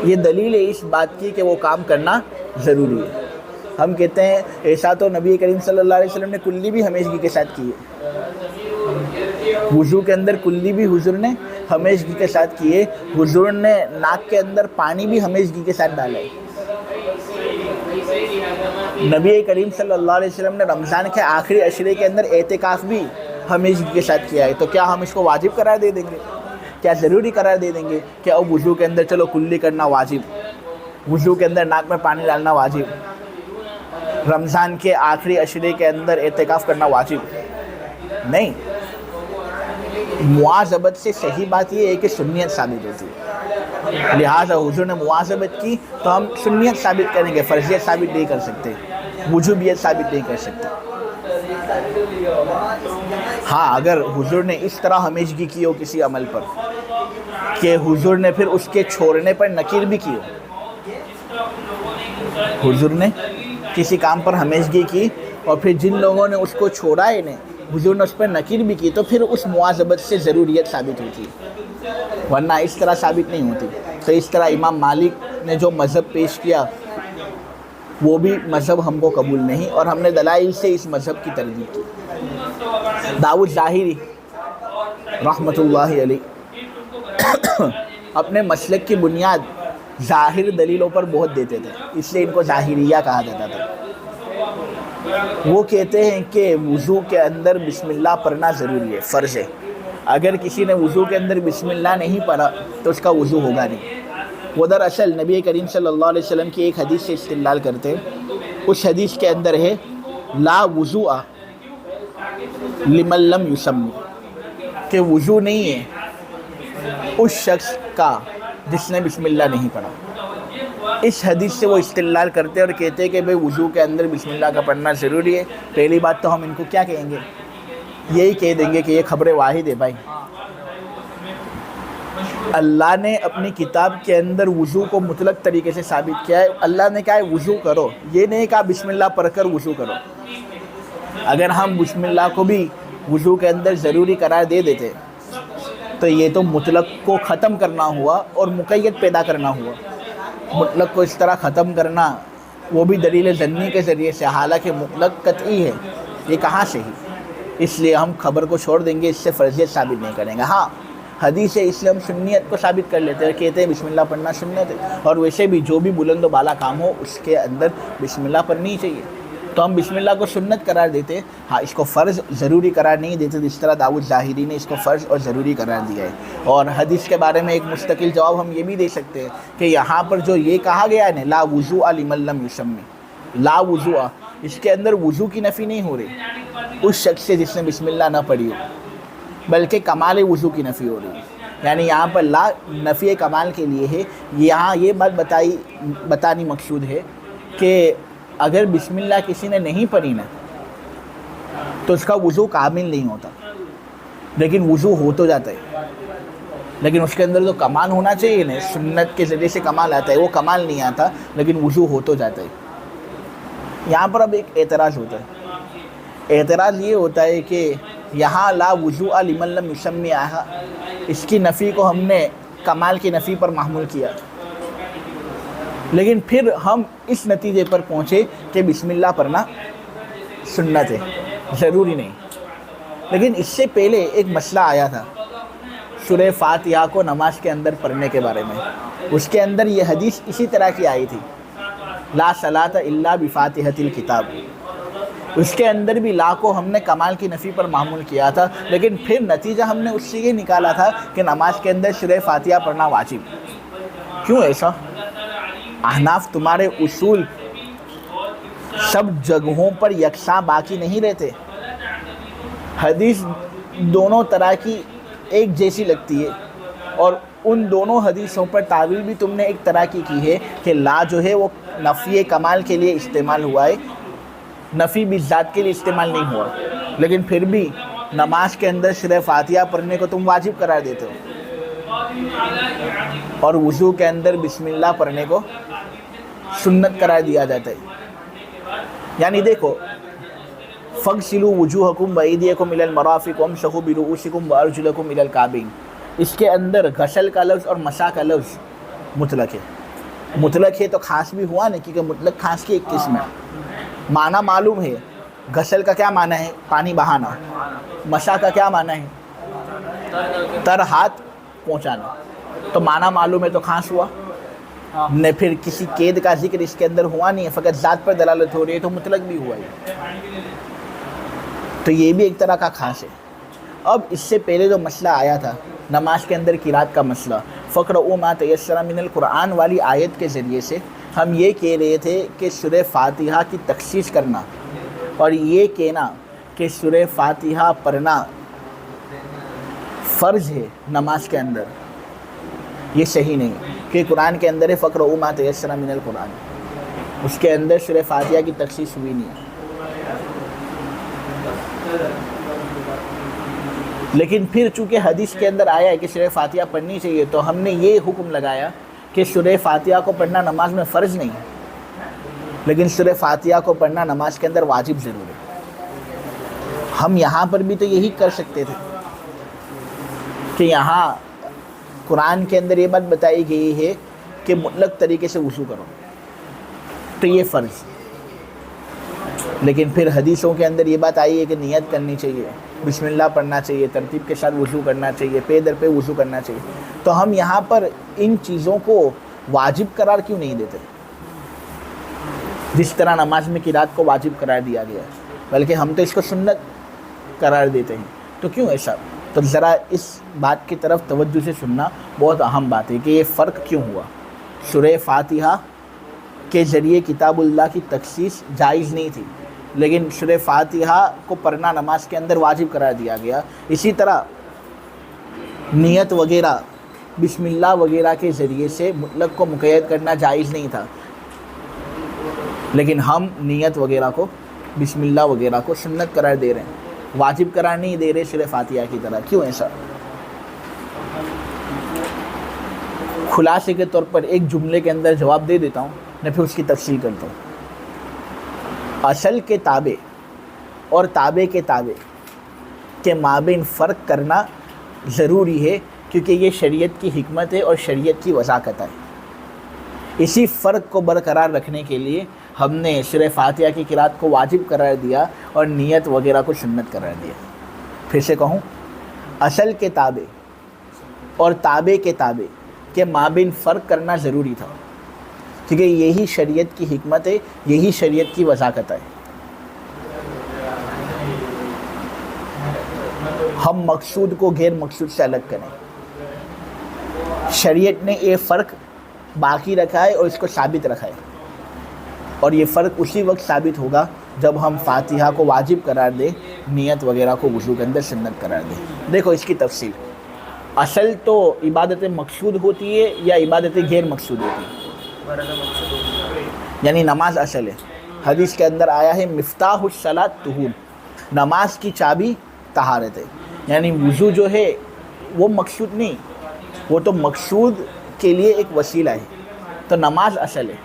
یہ دلیل ہے اس بات کی کہ وہ کام کرنا ضروری ہے۔ ہم کہتے ہیں ایسا تو نبی کریم صلی اللہ علیہ وسلم نے کلی بھی ہمیشگی کے ساتھ کی ہے، وضو کے اندر کلی بھی حضور نے ہمیشگی کے ساتھ کی ہے، حضور نے ناک کے اندر پانی بھی ہمیشگی کے ساتھ ڈالا ہے۔ نبی کریم صلی اللہ علیہ وسلم نے رمضان کے آخری عشرے کے اندر اعتکاف بھی ہمیشگی کے ساتھ کیا ہے، تو کیا ہم اس کو واجب قرار دے دیں گے؟ کیا ضروری قرار دے دیں گے کہ اب وضو کے اندر چلو کلی کرنا واجب، وضو کے اندر ناک میں پانی ڈالنا واجب، رمضان کے آخری عشرے کے اندر اعتکاف کرنا واجب؟ نہیں، مواظبت سے صحیح بات یہ ہے کہ سنیت ثابت ہوتی ہے، لہٰذا حضور نے مواظبت کی تو ہم سنیت ثابت کریں گے، فرضیت ثابت نہیں کر سکتے، وجوبیت ثابت نہیں کر سکتے۔ ہاں اگر حضور نے اس طرح ہمیشگی کی ہو کسی عمل پر کہ حضور نے پھر اس کے چھوڑنے پر نکیر بھی کی ہو، حضور نے کسی کام پر ہمیشگی کی اور پھر جن لوگوں نے اس کو چھوڑا ہے نے حضور نے اس پر نکیر بھی کی، تو پھر اس مواظبت سے ضروریت ثابت ہوتی ہے، ورنہ اس طرح ثابت نہیں ہوتی۔ تو اس طرح امام مالک نے جو مذہب پیش کیا وہ بھی مذہب ہم کو قبول نہیں، اور ہم نے دلائل سے اس مذہب کی تردید کی۔ داؤد ظاہری رحمۃ اللہ علیہ اپنے مسلک کی بنیاد ظاہر دلیلوں پر بہت دیتے تھے، اس لیے ان کو ظاہریہ کہا جاتا تھا۔ وہ کہتے ہیں کہ وضو کے اندر بسم اللہ پڑھنا ضروری ہے، فرض ہے، اگر کسی نے وضو کے اندر بسم اللہ نہیں پڑھا تو اس کا وضو ہوگا نہیں۔ وہ دراصل نبی کریم صلی اللہ علیہ وسلم کی ایک حدیث سے استدلال کرتے ہیں، اس حدیث کے اندر ہے لا وضوء لمن لم یسمی، کہ وضو نہیں ہے اس شخص کا جس نے بسم اللہ نہیں پڑھا۔ اس حدیث سے وہ استدلال کرتے ہیں اور کہتے ہیں کہ بھئی وضو کے اندر بسم اللہ کا پڑھنا ضروری ہے۔ پہلی بات تو ہم ان کو کیا کہیں گے؟ یہی کہہ دیں گے کہ یہ خبر واحد ہے بھائی۔ اللہ نے اپنی کتاب کے اندر وضو کو مطلق طریقے سے ثابت کیا ہے۔ اللہ نے کہا ہے وضو کرو، یہ نہیں کہا بسم اللہ پڑھ کر وضو کرو۔ اگر ہم بسم اللہ کو بھی وضو کے اندر ضروری قرار دے دیتے تو یہ تو مطلق کو ختم کرنا ہوا اور مقید پیدا کرنا ہوا۔ مطلق کو اس طرح ختم کرنا وہ بھی دلیل ظنی کے ذریعے سے، حالانکہ مطلق قطعی ہے، یہ کہاں سے ہی؟ اس لیے ہم خبر کو چھوڑ دیں گے، اس سے فرضیت ثابت نہیں کریں گے۔ ہاں حدیث اسلام سنیت کو ثابت کر لیتے ہیں، کہتے ہیں بسم اللہ پڑھنا سنت ہے، اور ویسے بھی جو بھی بلند و بالا کام ہو اس کے اندر بسم اللہ پڑھنی چاہیے، تو ہم بسم اللہ کو سنت قرار دیتے، ہاں اس کو فرض ضروری قرار نہیں دیتے، جس طرح داؤد ظاہری نے اس کو فرض اور ضروری قرار دیا ہے۔ اور حدیث کے بارے میں ایک مستقل جواب ہم یہ بھی دے سکتے ہیں کہ یہاں پر جو یہ کہا گیا ہے نا لا وضوء لمن لم یسمی، لا وضوء، اس کے اندر وضو کی نفی نہیں ہو رہی اس شخص سے جس نے بسم اللہ نہ پڑھی ہو، بلکہ کمال وضو کی نفی ہو رہی ہے۔ یعنی یہاں پر لا نفی کمال کے لیے ہے، یہاں یہ بات بتانی مقصود ہے کہ اگر بسم اللہ کسی نے نہیں پڑھی نا تو اس کا وضو کامل نہیں ہوتا، لیکن وضو ہو تو جاتا ہے، لیکن اس کے اندر جو کمال ہونا چاہیے نا، سنت کے ذریعے سے کمال آتا ہے، وہ کمال نہیں آتا، لیکن وضو ہو تو جاتا ہے۔ یہاں پر اب ایک اعتراض ہوتا ہے، اعتراض یہ ہوتا ہے کہ یہاں لا وضوء لمن لم یسمی آیا، اس کی نفی کو ہم نے کمال کی نفی پر محمول کیا، لیکن پھر ہم اس نتیجے پر پہنچے کہ بسم اللہ پڑھنا سنت ہے، ضروری نہیں۔ لیکن اس سے پہلے ایک مسئلہ آیا تھا سورہ فاتحہ کو نماز کے اندر پڑھنے کے بارے میں، اس کے اندر یہ حدیث اسی طرح کی آئی تھی، لا صلاۃ الا بفاتحۃ الکتاب، اس کے اندر بھی لا کو ہم نے کمال کی نفی پر معمول کیا تھا، لیکن پھر نتیجہ ہم نے اس سے یہ نکالا تھا کہ نماز کے اندر سورہ فاتحہ پڑھنا واجب۔ کیوں ایسا؟ احناف تمہارے اصول سب جگہوں پر یکساں باقی نہیں رہتے، حدیث دونوں طرح کی ایک جیسی لگتی ہے، اور ان دونوں حدیثوں پر تعویل بھی تم نے ایک طرح کی ہے کہ لا جو ہے وہ نفی کمال کے لیے استعمال ہوا ہے، نفی بھی ذات کے لیے استعمال نہیں ہوا، لیکن پھر بھی نماز کے اندر سورہ فاتحہ پڑھنے کو تم واجب قرار دیتے ہو، اور وضو کے اندر بسم اللہ پڑھنے کو سنت قرار دیا جاتا ہے۔ یعنی دیکھو، فَاغْسِلُوا وُجُوهَكُمْ وَأَيْدِيَكُمْ إِلَى الْمَرَافِقِ وَامْسَحُوا بِرُؤُوسِكُمْ وَأَرْجُلَكُمْ إِلَى الْكَعْبَيْنِ، اس کے اندر غسل کا لفظ اور مسح کا لفظ مطلق ہے۔ مطلق ہے تو خاص بھی ہوا نہیں، کیونکہ مطلق خاص کی ایک قسم ہے، معنی معلوم ہے۔ غسل کا کیا معنی ہے؟ پانی بہانا۔ مسح کا کیا معنی ہے؟ تر ہاتھ پہنچانا۔ تو معنی معلوم ہے تو خاص ہوا نہ، پھر کسی قید کا ذکر اس کے اندر ہوا نہیں ہے، فقط ذات پر دلالت ہو رہی ہے، تو مطلق بھی ہوا ہے، تو یہ بھی ایک طرح کا خاص ہے۔ اب اس سے پہلے جو مسئلہ آیا تھا نماز کے اندر قرات کا مسئلہ، فَاقْرَؤُوا مَا تَيَسَّرَ مِنَ الْقُرْآنِ والی آیت کے ذریعے سے ہم یہ کہہ رہے تھے کہ سورہ فاتحہ کی تخصیص کرنا اور یہ کہنا کہ سورہ فاتحہ پڑھنا فرض ہے نماز کے اندر، یہ صحیح نہیں، کہ قرآن کے اندر ہے فَاقْرَؤُوا مَا تَيَسَّرَ مِنَ الْقُرْآنِ، اس کے اندر سورہ فاتحہ کی تخصیص ہوئی نہیں ہے۔ لیکن پھر چونکہ حدیث کے اندر آیا ہے کہ سورہ فاتحہ پڑھنی چاہیے، تو ہم نے یہ حکم لگایا کہ سورہ فاتحہ کو پڑھنا نماز میں فرض نہیں ہے، لیکن سورہ فاتحہ کو پڑھنا نماز کے اندر واجب ضرور ہے۔ ہم یہاں پر بھی تو یہی کر سکتے تھے کہ یہاں قرآن کے اندر یہ بات بتائی گئی ہے کہ مطلق طریقے سے وضو کرو، تو یہ فرض، لیکن پھر حدیثوں کے اندر یہ بات آئی ہے کہ نیت کرنی چاہیے، بسم اللہ پڑھنا چاہیے، ترتیب کے ساتھ وضو کرنا چاہیے، پے در پہ وضو کرنا چاہیے، تو ہم یہاں پر ان چیزوں کو واجب قرار کیوں نہیں دیتے جس طرح نماز میں قرات کو واجب قرار دیا گیا ہے، بلکہ ہم تو اس کو سنت قرار دیتے ہیں؟ تو کیوں ایسا؟ تو ذرا اس بات کی طرف توجہ سے سننا بہت اہم بات ہے کہ یہ فرق کیوں ہوا۔ سورہ فاتحہ کے ذریعے کتاب اللہ کی تخصیص جائز نہیں تھی، لیکن سورہ فاتحہ کو پڑھنا نماز کے اندر واجب قرار دیا گیا۔ اسی طرح نیت وغیرہ بسم اللہ وغیرہ کے ذریعے سے مطلق کو مقید کرنا جائز نہیں تھا، لیکن ہم نیت وغیرہ کو بسم اللہ وغیرہ کو سنت قرار دے رہے ہیں، واجب قرار نہیں دے رہے سورہ فاتحہ کی طرح. کیوں ایسا؟ خلاصے کے طور پر ایک جملے کے اندر جواب دے دیتا ہوں، میں پھر اس کی تفصیل کرتا ہوں. اصل کے تابع اور تابع کے تابع کے مابین فرق کرنا ضروری ہے، کیونکہ یہ شریعت کی حکمت ہے اور شریعت کی وضاحت ہے. اسی فرق کو برقرار رکھنے کے لیے ہم نے سورہ فاتحہ کی قرأت کو واجب قرار دیا اور نیت وغیرہ کو سنت قرار دیا. پھر سے کہوں، اصل کے تابع اور تابع کے تابع کے مابین فرق کرنا ضروری تھا، کیونکہ یہی شریعت کی حکمت ہے، یہی شریعت کی وضاحت ہے. ہم مقصود کو غیر مقصود سے الگ کریں. شریعت نے یہ فرق باقی رکھا ہے اور اس کو ثابت رکھا ہے، اور یہ فرق اسی وقت ثابت ہوگا جب ہم فاتحہ کو واجب قرار دیں، نیت وغیرہ کو وضو کے اندر سنت قرار دیں. دیکھو اس کی تفصیل. اصل تو عبادت مقصود ہوتی ہے یا عبادت غیر مقصود ہوتی ہے؟ یعنی نماز اصل ہے. حدیث کے اندر آیا ہے مفتاح الصلاۃ طہور، نماز کی چابی طہارت ہے. یعنی وضو جو ہے وہ مقصود نہیں، وہ تو مقصود کے لیے ایک وسیلہ ہے. تو نماز اصل ہے.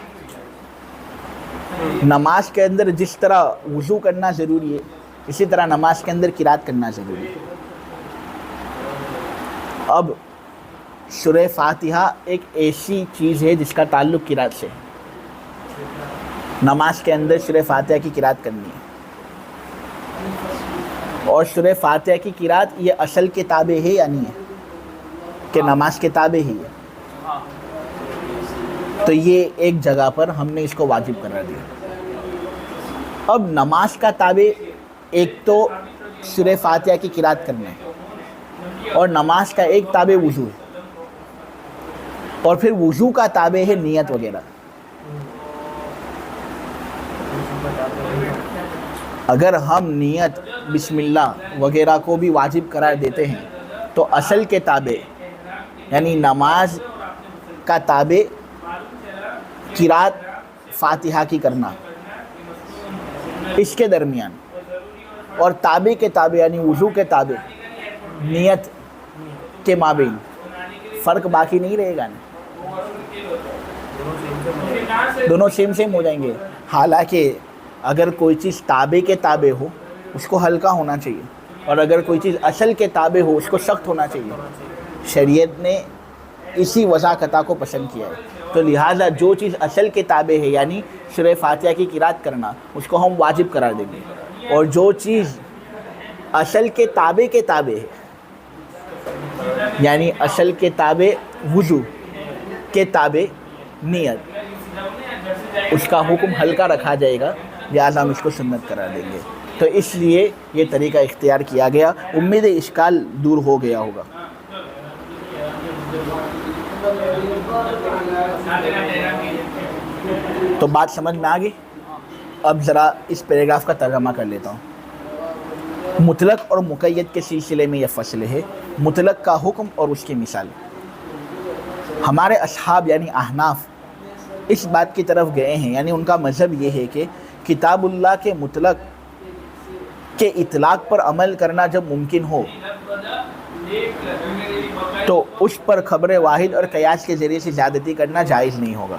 نماز کے اندر جس طرح وضو کرنا ضروری ہے، اسی طرح نماز کے اندر قرأت کرنا ضروری ہے. اب سورہ فاتحہ ایک ایسی چیز ہے جس کا تعلق قرأت سے. نماز کے اندر سورہ فاتحہ کی قرأت کرنی ہے، اور سورہ فاتحہ کی قرأت یہ اصل کے تابع ہے یا نہیں ہے کہ نماز کے تابع ہی ہے؟ تو یہ ایک جگہ پر ہم نے اس کو واجب قرار دیا. اب نماز کا تابع ایک تو سورہ فاتحہ کی قرأت کرنا ہے، اور نماز کا ایک تابع وضو ہے، اور پھر وضو کا تابع ہے نیت وغیرہ. اگر ہم نیت بسم اللہ وغیرہ کو بھی واجب قرار دیتے ہیں تو اصل کے تابع یعنی نماز کا تابع قرأت فاتحہ کی کرنا، اس کے درمیان اور تابع کے تابع یعنی وضو کے تابع نیت کے مابین فرق باقی نہیں رہے گا نا، دونوں سیم ہو جائیں گے. حالانکہ اگر کوئی چیز تابع کے تابع ہو اس کو ہلکا ہونا چاہیے، اور اگر کوئی چیز اصل کے تابع ہو اس کو سخت ہونا چاہیے. شریعت نے اسی وضاحت کو پسند کیا ہے. تو لہٰذا جو چیز اصل کے تابع ہے یعنی سورہ فاتحہ کی قرأت کرنا، اس کو ہم واجب قرار دیں گے، اور جو چیز اصل کے تابع ہے یعنی اصل کے تابع وضو کے تابع نیت، اس کا حکم ہلکا رکھا جائے گا، لہٰذا ہم اس کو سنت قرار دیں گے. تو اس لیے یہ طریقہ اختیار کیا گیا. امید اشکال دور ہو گیا ہوگا. تو بات سمجھ میں آ گئی. اب ذرا اس پیراگراف کا ترجمہ کر لیتا ہوں. مطلق اور مقید کے سلسلے میں یہ فصل ہے، مطلق کا حکم اور اس کی مثال. ہمارے اصحاب یعنی احناف اس بات کی طرف گئے ہیں، یعنی ان کا مذہب یہ ہے کہ کتاب اللہ کے مطلق کے اطلاق پر عمل کرنا جب ممکن ہو تو اس پر خبر واحد اور قیاس کے ذریعے سے زیادتی کرنا جائز نہیں ہوگا.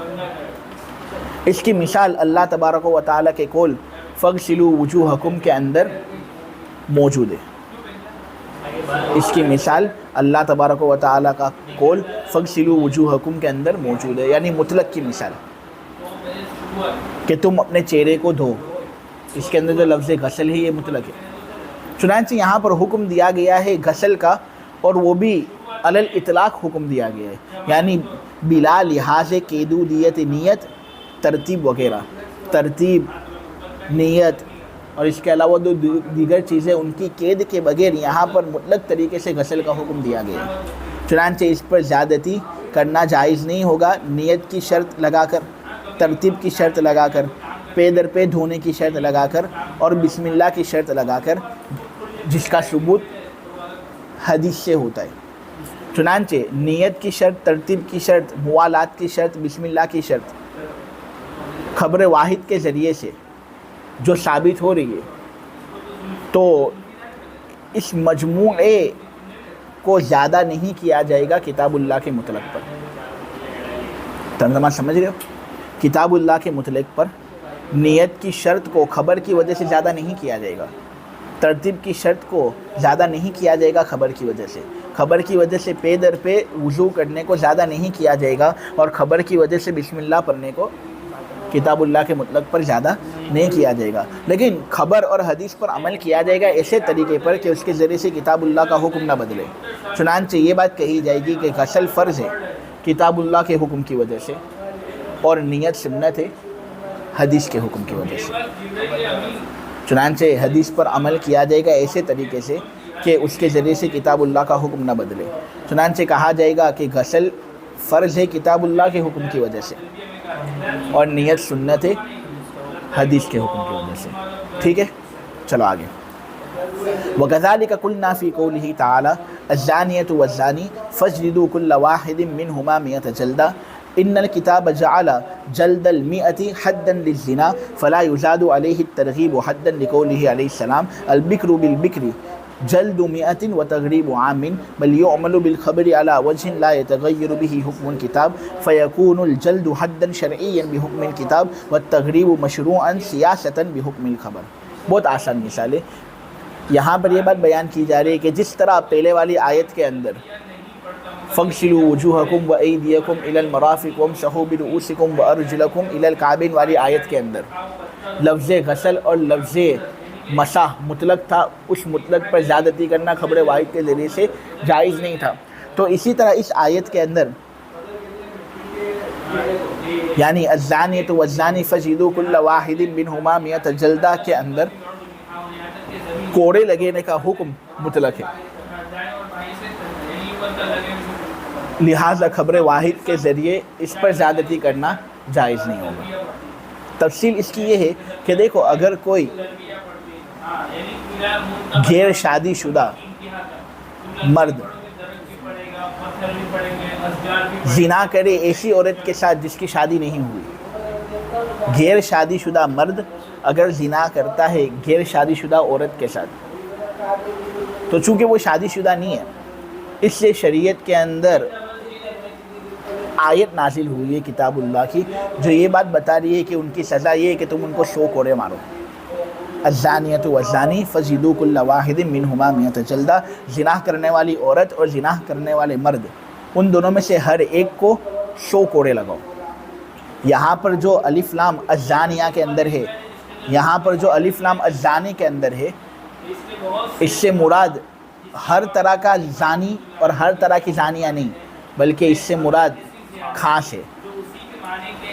اس کی مثال اللہ تبارک و تعالیٰ کے قول فَاغْسِلُوا وُجُوهَكُمْ کے اندر موجود ہے. اس کی مثال اللہ تبارک و تعالیٰ کا قول فَاغْسِلُوا وُجُوهَكُمْ کے اندر موجود ہے، یعنی مطلق کی مثال کہ تم اپنے چہرے کو دھو. اس کے اندر جو لفظ غسل ہے یہ مطلق ہے. چنانچہ یہاں پر حکم دیا گیا ہے غسل کا، اور وہ بھی علی الاطلاق حکم دیا گیا ہے، یعنی بلا لحاظ قیدودیت نیت، ترتیب وغیرہ، ترتیب، نیت اور اس کے علاوہ دو دیگر چیزیں ان کی قید کے بغیر یہاں پر مطلق طریقے سے غسل کا حکم دیا گیا ہے. چنانچہ اس پر زیادتی کرنا جائز نہیں ہوگا. نیت کی شرط لگا کر، ترتیب کی شرط لگا کر، پے در پے دھونے کی شرط لگا کر، اور بسم اللہ کی شرط لگا کر، جس کا ثبوت حدیث سے ہوتا ہے. چنانچہ نیت کی شرط، ترتیب کی شرط، موالات کی شرط، بسم اللہ کی شرط خبر واحد کے ذریعے سے جو ثابت ہو رہی ہے، تو اس مجموعے کو زیادہ نہیں کیا جائے گا کتاب اللہ کے مطلق پر۔ ترجمہ سمجھ رہے ہو؟ کتاب اللہ کے مطلق پر نیت کی شرط کو خبر کی وجہ سے زیادہ نہیں کیا جائے گا، ترتیب کی شرط کو زیادہ نہیں کیا جائے گا خبر کی وجہ سے، خبر کی وجہ سے پے در پے وضو کرنے کو زیادہ نہیں کیا جائے گا، اور خبر کی وجہ سے بسم اللہ پڑھنے کو کتاب اللہ کے مطلق پر زیادہ نہیں کیا جائے گا، لیکن خبر اور حدیث پر عمل کیا جائے گا ایسے طریقے پر کہ اس کے ذریعے سے کتاب اللہ کا حکم نہ بدلے۔ چنانچہ یہ بات کہی جائے گی کہ غسل فرض ہے کتاب اللہ کے حکم کی وجہ سے، اور نیت سنت ہے حدیث کے حکم کی وجہ سے۔ چنانچہ حدیث پر عمل کیا جائے گا ایسے طریقے سے کہ اس کے ذریعے سے کتاب اللہ کا حکم نہ بدلے۔ چنانچہ کہا جائے گا کہ غسل فرض ہے کتاب اللہ کے حکم کی وجہ سے، اور نیت سنت ہے حدیث کے حکم کی وجہ سے۔ ٹھیک ہے، چلو آگے۔ وَكَذَلِكَ قُلْنَا فِي قَوْلِهِ تَعَالَى الزَّانِيَةُ وَالزَّانِي فَاجْلِدُوا كُلَّ وَاحِدٍ مِّنْهُمَا مِائَةَ جَلْدَةٍ إِنَّ الْكِتَابَ جَعَلَ جَلْدَ الْمِائَةِ حَدًّا لِلزِّنَا فَلَا يُزَادُ عَلَيْهِ التَّرْغِيبُ حَدًّا لِقَوْلِهِ عَلَيْهِ السَّلَامُ الْبِكْرُ بِالْبِكْرِ جَلْدُ مِائَةٍ وَتَغْرِيبُ عَامٍ بَلْ يُعْمَلُ بِالْخَبْرِ عَلَى وَجْهٍ لَا يَتَغَيَّرُ بِهِ حُكْمُ الْكِتَابِ فَيَكُونُ الْجَلْدُ حَدًّا شَرْعِيًّا بِحُكْمِ الْكِتَابِ وَالتَّغْرِيبُ مَشْرُوعًا سِيَاسَةً بِحُكْمِ الْخَبَرِ۔ بہت آسان مثال ہے۔ یہاں پر یہ بات بیان کی جا رہی ہے کہ جس طرح پہلے والی آیت کے اندر فَاغْسِلُوا وُجُوهَكُمْ وَأَيْدِيَكُمْ إِلَى الْمَرَافِقِ وَامْسَحُوا بِرُؤُوسِكُمْ وَأَرْجُلَكُمْ إِلَى الْكَعْبَيْنِ والی آیت کے اندر لفظ غسل اور لفظ مسح مطلق تھا، اس مطلق پر زیادتی کرنا خبر واحد کے ذریعے سے جائز نہیں تھا، تو اسی طرح اس آیت کے اندر یعنی الزانیۃ والزانی فجلدوا کل واحد منہما مئۃ جلدہ کے اندر کوڑے لگانے کا حکم مطلق ہے، لہذا خبر واحد کے ذریعے اس پر زیادتی کرنا جائز نہیں ہوگا۔ تفصیل اس کی یہ ہے کہ دیکھو، اگر کوئی غیر شادی شدہ مرد زنا کرے ایسی عورت کے ساتھ جس کی شادی نہیں ہوئی، غیر شادی شدہ مرد اگر زنا کرتا ہے غیر شادی شدہ عورت کے ساتھ، تو چونکہ وہ شادی شدہ نہیں ہے، اس لیے شریعت کے اندر آیت نازل ہوئی ہے کتاب اللہ کی جو یہ بات بتا رہی ہے کہ ان کی سزا یہ ہے کہ تم ان کو 100 کوڑے مارو۔ الزانیۃ والزانی فجلدوا کل واحد منہما مئۃ جلدہ، زنا کرنے والی عورت اور زنا کرنے والے مرد، ان دونوں میں سے ہر ایک کو 100 کوڑے لگاؤ۔ یہاں پر جو الف لام الزانیہ کے اندر ہے، یہاں پر جو الف لام الزانی کے اندر ہے، اس سے مراد ہر طرح کا زانی اور ہر طرح کی زانیہ نہیں، بلکہ اس سے مراد خاص ہے۔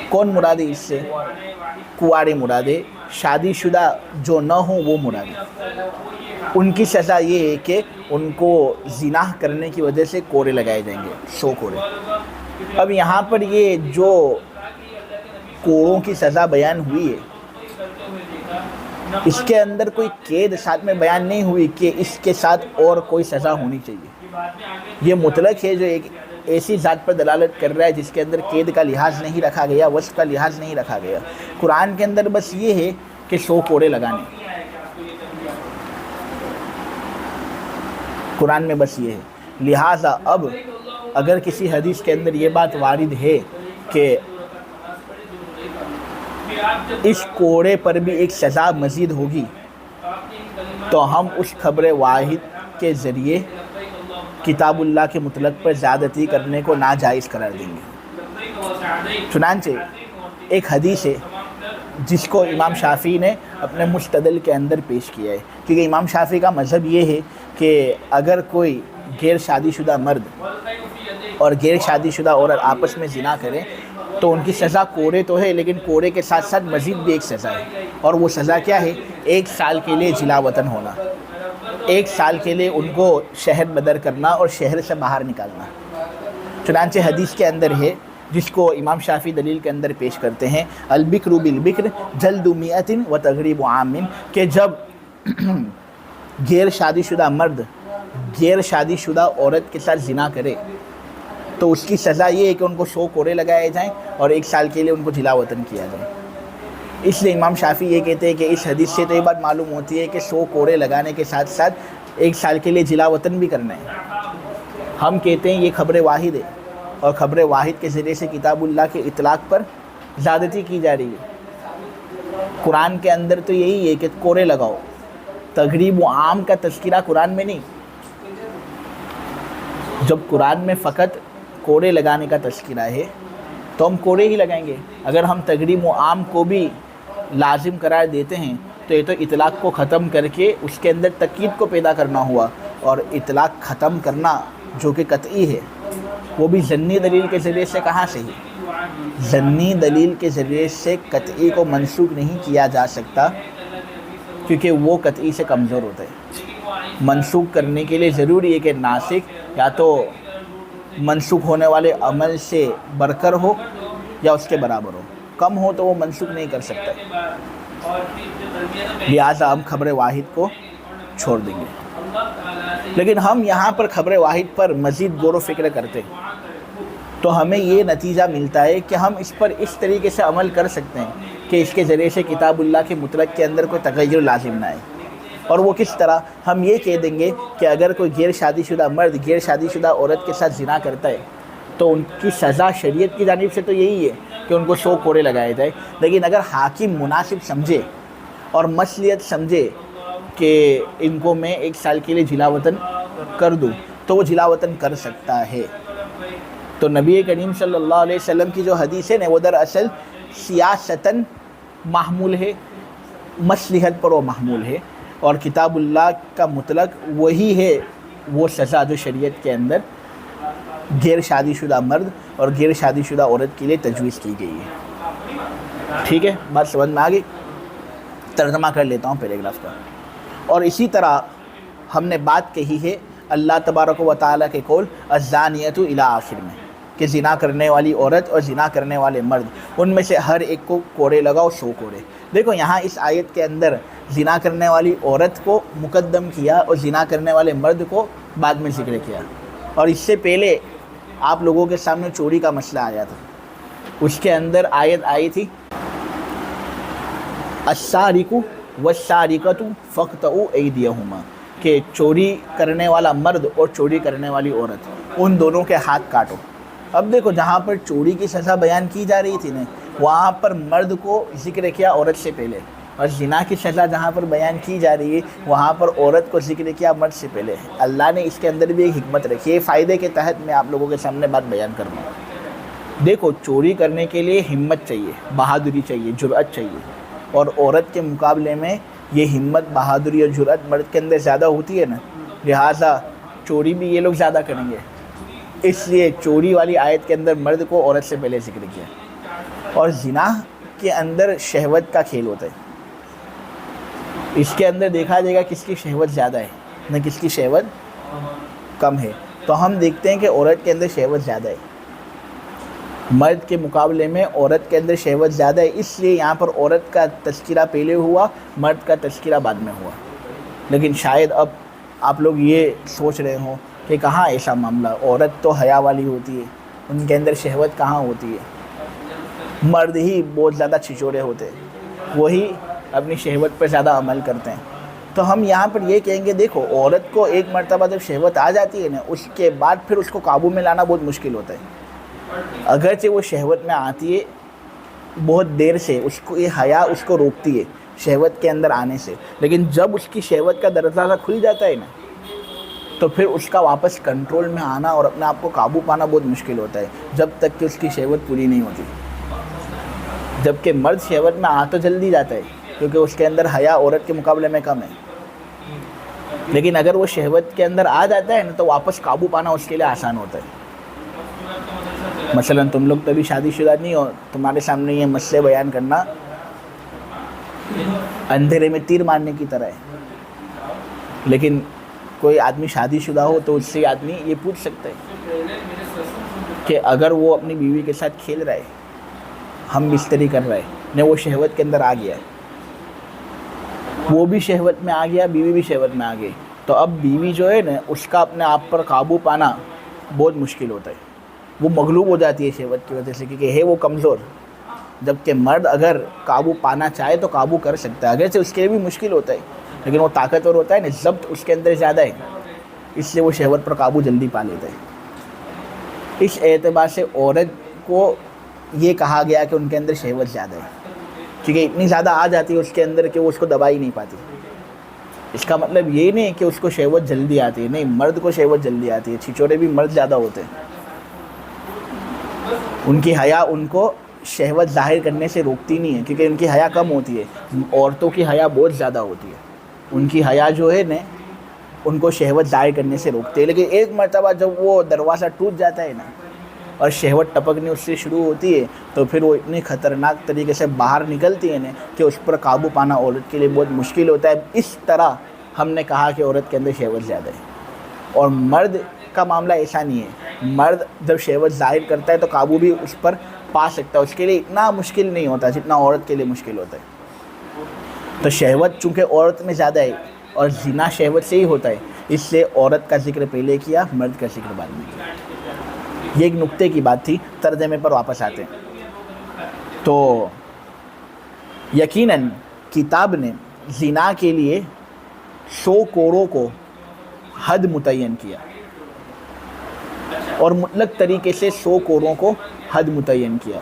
کون مراد ہے اس سے؟ کنوارے مراد ہے، شادی شدہ جو نہ ہوں وہ مراد ہے۔ ان کی سزا یہ ہے کہ ان کو زنا کرنے کی وجہ سے کوڑے لگائے جائیں گے، 100 کوڑے۔ اب یہاں پر یہ جو کوڑوں کی سزا بیان ہوئی ہے، اس کے اندر کوئی قید ساتھ میں بیان نہیں ہوئی کہ اس کے ساتھ اور کوئی سزا ہونی چاہیے۔ یہ مطلق ہے جو ایک ایسی ذات پر دلالت کر رہا ہے جس کے اندر قید کا لحاظ نہیں رکھا گیا، وصف کا لحاظ نہیں رکھا گیا۔ قرآن کے اندر بس یہ ہے کہ 100 کوڑے لگانے، قرآن میں بس یہ ہے۔ لہٰذا اب اگر کسی حدیث کے اندر یہ بات وارد ہے کہ اس کوڑے پر بھی ایک سزا مزید ہوگی، تو ہم اس خبر واحد کے ذریعے کتاب اللہ کے مطلق پر زیادتی کرنے کو ناجائز قرار دیں گے۔ چنانچہ ایک حدیث ہے جس کو امام شافعی نے اپنے مستدل کے اندر پیش کیا ہے، کیونکہ امام شافعی کا مذہب یہ ہے کہ اگر کوئی غیر شادی شدہ مرد اور غیر شادی شدہ عورت آپس میں زنا کریں تو ان کی سزا کوڑے تو ہے، لیکن کوڑے کے ساتھ ساتھ مزید بھی ایک سزا ہے، اور وہ سزا کیا ہے؟ 1 سال کے لیے جلا وطن ہونا، 1 سال کے لیے ان کو شہر بدر کرنا اور شہر سے باہر نکالنا۔ چنانچہ حدیث کے اندر ہے جس کو امام شافعی دلیل کے اندر پیش کرتے ہیں، البکر بالبکر جلد مئۃ وتغریب عام، کہ جب غیر شادی شدہ مرد غیر شادی شدہ عورت کے ساتھ زنا کرے تو اس کی سزا یہ ہے کہ ان کو شو کوڑے لگائے جائیں اور 1 سال کے لیے ان کو جلا وطن کیا جائے۔ اس لیے امام شافعی یہ کہتے ہیں کہ اس حدیث سے تو یہ بات معلوم ہوتی ہے کہ شو کوڑے لگانے کے ساتھ ساتھ 1 سال کے لیے جلا وطن بھی کرنا ہے۔ ہم کہتے ہیں یہ خبر واحد ہے، اور خبر واحد کے ذریعے سے کتاب اللہ کے اطلاق پر زیادتی کی جا رہی ہے۔ قرآن کے اندر تو یہی ہے کہ کوڑے لگاؤ، تغریب و عام کا تذکرہ قرآن میں نہیں۔ جب قرآن میں فقط کوڑے لگانے کا تذکرہ ہے تو ہم کوڑے ہی لگائیں گے۔ اگر ہم تغریب و عام کو بھی لازم قرار دیتے ہیں تو یہ تو اطلاق کو ختم کر کے اس کے اندر تقیید کو پیدا کرنا ہوا، اور اطلاق ختم کرنا جو کہ قطعی ہے وہ بھی ظنی دلیل کے ذریعے سے کہاں سے ہے؟ ظنی دلیل کے ذریعے سے قطعی کو منسوخ نہیں کیا جا سکتا، کیونکہ وہ قطعی سے کمزور ہوتا ہے۔ منسوخ کرنے کے لیے ضروری ہے کہ ناسخ یا تو منسوخ ہونے والے عمل سے برکر ہو یا اس کے برابر ہو، کم ہو تو وہ منسوخ نہیں کر سکتا۔ لہٰذا ہم خبر واحد کو چھوڑ دیں گے۔ لیکن ہم یہاں پر خبر واحد پر مزید غور و فکر کرتے ہیں تو ہمیں یہ نتیجہ ملتا ہے کہ ہم اس پر اس طریقے سے عمل کر سکتے ہیں کہ اس کے ذریعے سے کتاب اللہ کے مطلق کے اندر کوئی تغیر لازم نہ آئے۔ اور وہ کس طرح؟ ہم یہ کہہ دیں گے کہ اگر کوئی غیر شادی شدہ مرد غیر شادی شدہ عورت کے ساتھ زنا کرتا ہے تو ان کی سزا شریعت کی جانب سے تو یہی ہے کہ ان کو 100 کوڑے لگائے جائے، لیکن اگر حاکم مناسب سمجھے اور مصلحت سمجھے کہ ان کو میں 1 سال کے لیے جلا وطن کر دوں تو وہ جلا وطن کر سکتا ہے۔ تو نبی کریم صلی اللہ علیہ وسلم کی جو حدیث ہے نا وہ دراصل سیاستاً محمول ہے، مصلحت پر وہ محمول ہے، اور کتاب اللہ کا مطلق وہی ہے وہ سزا جو شریعت کے اندر غیر شادی شدہ مرد اور غیر شادی شدہ عورت کے لیے تجویز کی گئی ہے۔ ٹھیک ہے، بات سمجھ میں آ گئی؟ ترجمہ کر لیتا ہوں پیراگراف کا۔ اور اسی طرح ہم نے بات کہی ہے اللہ تبارک و تعالیٰ کے قول الزانیۃ الی آخر میں، کہ زنا کرنے والی عورت اور زنا کرنے والے مرد ان میں سے ہر ایک کو کوڑے لگاؤ، 100 کوڑے۔ دیکھو یہاں اس آیت کے اندر زنا کرنے والی عورت کو مقدم کیا اور زنا کرنے والے مرد کو بعد میں ذکر کیا، اور اس سے پہلے آپ لوگوں کے سامنے چوری کا مسئلہ آیا تھا، اس کے اندر آیت آئی تھی السارق والسارقۃ فاقطعوا ایدیہما، کہ چوری کرنے والا مرد اور چوری کرنے والی عورت ان دونوں کے ہاتھ کاٹو۔ اب دیکھو جہاں پر چوری کی سزا بیان کی جا رہی تھی نا وہاں پر مرد کو ذکر کیا عورت سے پہلے، اور زنا کی سزا جہاں پر بیان کی جا رہی ہے وہاں پر عورت کو ذکر کیا مرد سے پہلے۔ اللہ نے اس کے اندر بھی ایک حکمت رکھی ہے، فائدے کے تحت میں آپ لوگوں کے سامنے بات بیان کر رہا ہوں۔ دیکھو چوری کرنے کے لیے ہمت چاہیے، بہادری چاہیے، جرأت چاہیے، اور عورت کے مقابلے میں یہ ہمت، بہادری اور جرأت مرد کے اندر زیادہ ہوتی ہے نا، لہٰذا چوری بھی یہ لوگ زیادہ کریں گے، اس لیے چوری والی آیت کے اندر مرد کو عورت سے پہلے ذکر کیا۔ اور زنا کے اندر شہوت کا کھیل ہوتا ہے، اس کے اندر دیکھا جائے گا کس کی شہوت زیادہ ہے نہ کس کی شہوت کم ہے۔ تو ہم دیکھتے ہیں کہ عورت کے اندر شہوت زیادہ ہے، مرد کے مقابلے میں عورت کے اندر شہوت زیادہ ہے، اس لیے یہاں پر عورت کا تذکرہ پہلے ہوا، مرد کا تذکرہ بعد میں ہوا۔ لیکن شاید اب آپ لوگ یہ سوچ رہے ہوں کہ کہاں ایسا معاملہ، عورت تو حیا والی ہوتی ہے، ان کے اندر شہوت کہاں ہوتی ہے، مرد ہی بہت زیادہ چھچورے ہوتے ہیں، وہی اپنی شہوت پر زیادہ عمل کرتے ہیں۔ تو ہم یہاں پر یہ کہیں گے دیکھو عورت کو ایک مرتبہ جب شہوت آ جاتی ہے نا اس کے بعد پھر اس کو قابو میں لانا بہت مشکل ہوتا ہے۔ اگرچہ وہ شہوت میں آتی ہے بہت دیر سے، اس کو یہ حیا اس کو روکتی ہے شہوت کے اندر آنے سے، لیکن جب اس کی شہوت کا دروازہ کھل جاتا ہے نا تو پھر اس کا واپس کنٹرول میں آنا اور اپنے آپ کو قابو پانا بہت مشکل ہوتا ہے جب تک کہ اس کی شہوت پوری نہیں ہوتی۔ جبکہ مرد شہوت میں آ تو جلدی جاتا ہے کیونکہ اس کے اندر حیا عورت کے مقابلے میں کم ہے، لیکن اگر وہ شہوت کے اندر آ جاتا ہے نا تو واپس قابو پانا اس کے لیے آسان ہوتا ہے۔ مثلا تم لوگ تو ابھی شادی شدہ نہیں ہو، تمہارے سامنے یہ مسئلے بیان کرنا اندھیرے میں تیر مارنے کی طرح ہے، لیکن کوئی آدمی شادی شدہ ہو تو اس سے آدمی یہ پوچھ سکتا ہے کہ اگر وہ اپنی بیوی کے ساتھ کھیل رہا ہے، ہم بستری کر رہے ہیں، وہ شہوت کے اندر آ گیا، وہ بھی شہوت میں آ گیا، بیوی بھی شہوت میں آ گئی، تو اب بیوی جو ہے نا اس کا اپنے آپ پر قابو پانا بہت مشکل ہوتا ہے، وہ مغلوب ہو جاتی ہے شہوت کی وجہ سے، کیونکہ ہے وہ کمزور. جبکہ مرد اگر قابو پانا چاہے تو قابو کر سکتا ہے، اگرچہ اس کے لیے بھی مشکل ہوتا ہے لیکن وہ طاقتور ہوتا ہے نا، ضبط اس کے اندر زیادہ ہے، اس لیے وہ شہوت پر قابو جلدی پا لیتا ہے. اس اعتبار سے عورت کو یہ کہا گیا کہ ان کے اندر شہوت زیادہ ہے، کیونکہ اتنی زیادہ آ جاتی ہے اس کے اندر کہ وہ اس کو دبا ہی نہیں پاتی. اس کا مطلب یہ نہیں کہ اس کو شہوت جلدی آتی ہے، نہیں، مرد کو شہوت جلدی آتی ہے. چھچورے بھی مرد زیادہ ہوتے ہیں، ان کی حیا ان کو شہوت ظاہر کرنے سے روکتی نہیں ہے، کیونکہ ان کی حیا کم ہوتی ہے. عورتوں کی حیا بہت زیادہ ہوتی ہے، ان کی حیا جو ہے نا ان کو شہوت ظاہر کرنے سے روکتے ہیں. لیکن ایک مرتبہ جب وہ دروازہ ٹوٹ جاتا ہے نا اور شہوت ٹپکنے اس سے شروع ہوتی ہے تو پھر وہ اتنی خطرناک طریقے سے باہر نکلتی ہے نا کہ اس پر قابو پانا عورت کے لیے بہت مشکل ہوتا ہے. اس طرح ہم نے کہا کہ عورت کے اندر شہوت زیادہ ہے، اور مرد کا معاملہ ایسا نہیں ہے. مرد جب شہوت ظاہر کرتا ہے تو قابو بھی اس پر پا سکتا ہے، اس کے لیے اتنا مشکل نہیں ہوتا جتنا عورت کے لیے مشکل ہوتا ہے. تو شہوت چونکہ عورت میں زیادہ ہے اور زنا شہوت سے ہی ہوتا ہے، اس لیے عورت کا ذکر پہلے کیا، مرد کا ذکر بعد میں کیا. یہ ایک نقطے کی بات تھی. ترجمے پر واپس آتے ہیں. تو یقیناً کتاب نے زنا کے لیے 100 کوڑوں کو حد متعین کیا، اور مطلق طریقے سے 100 کوڑوں کو حد متعین کیا.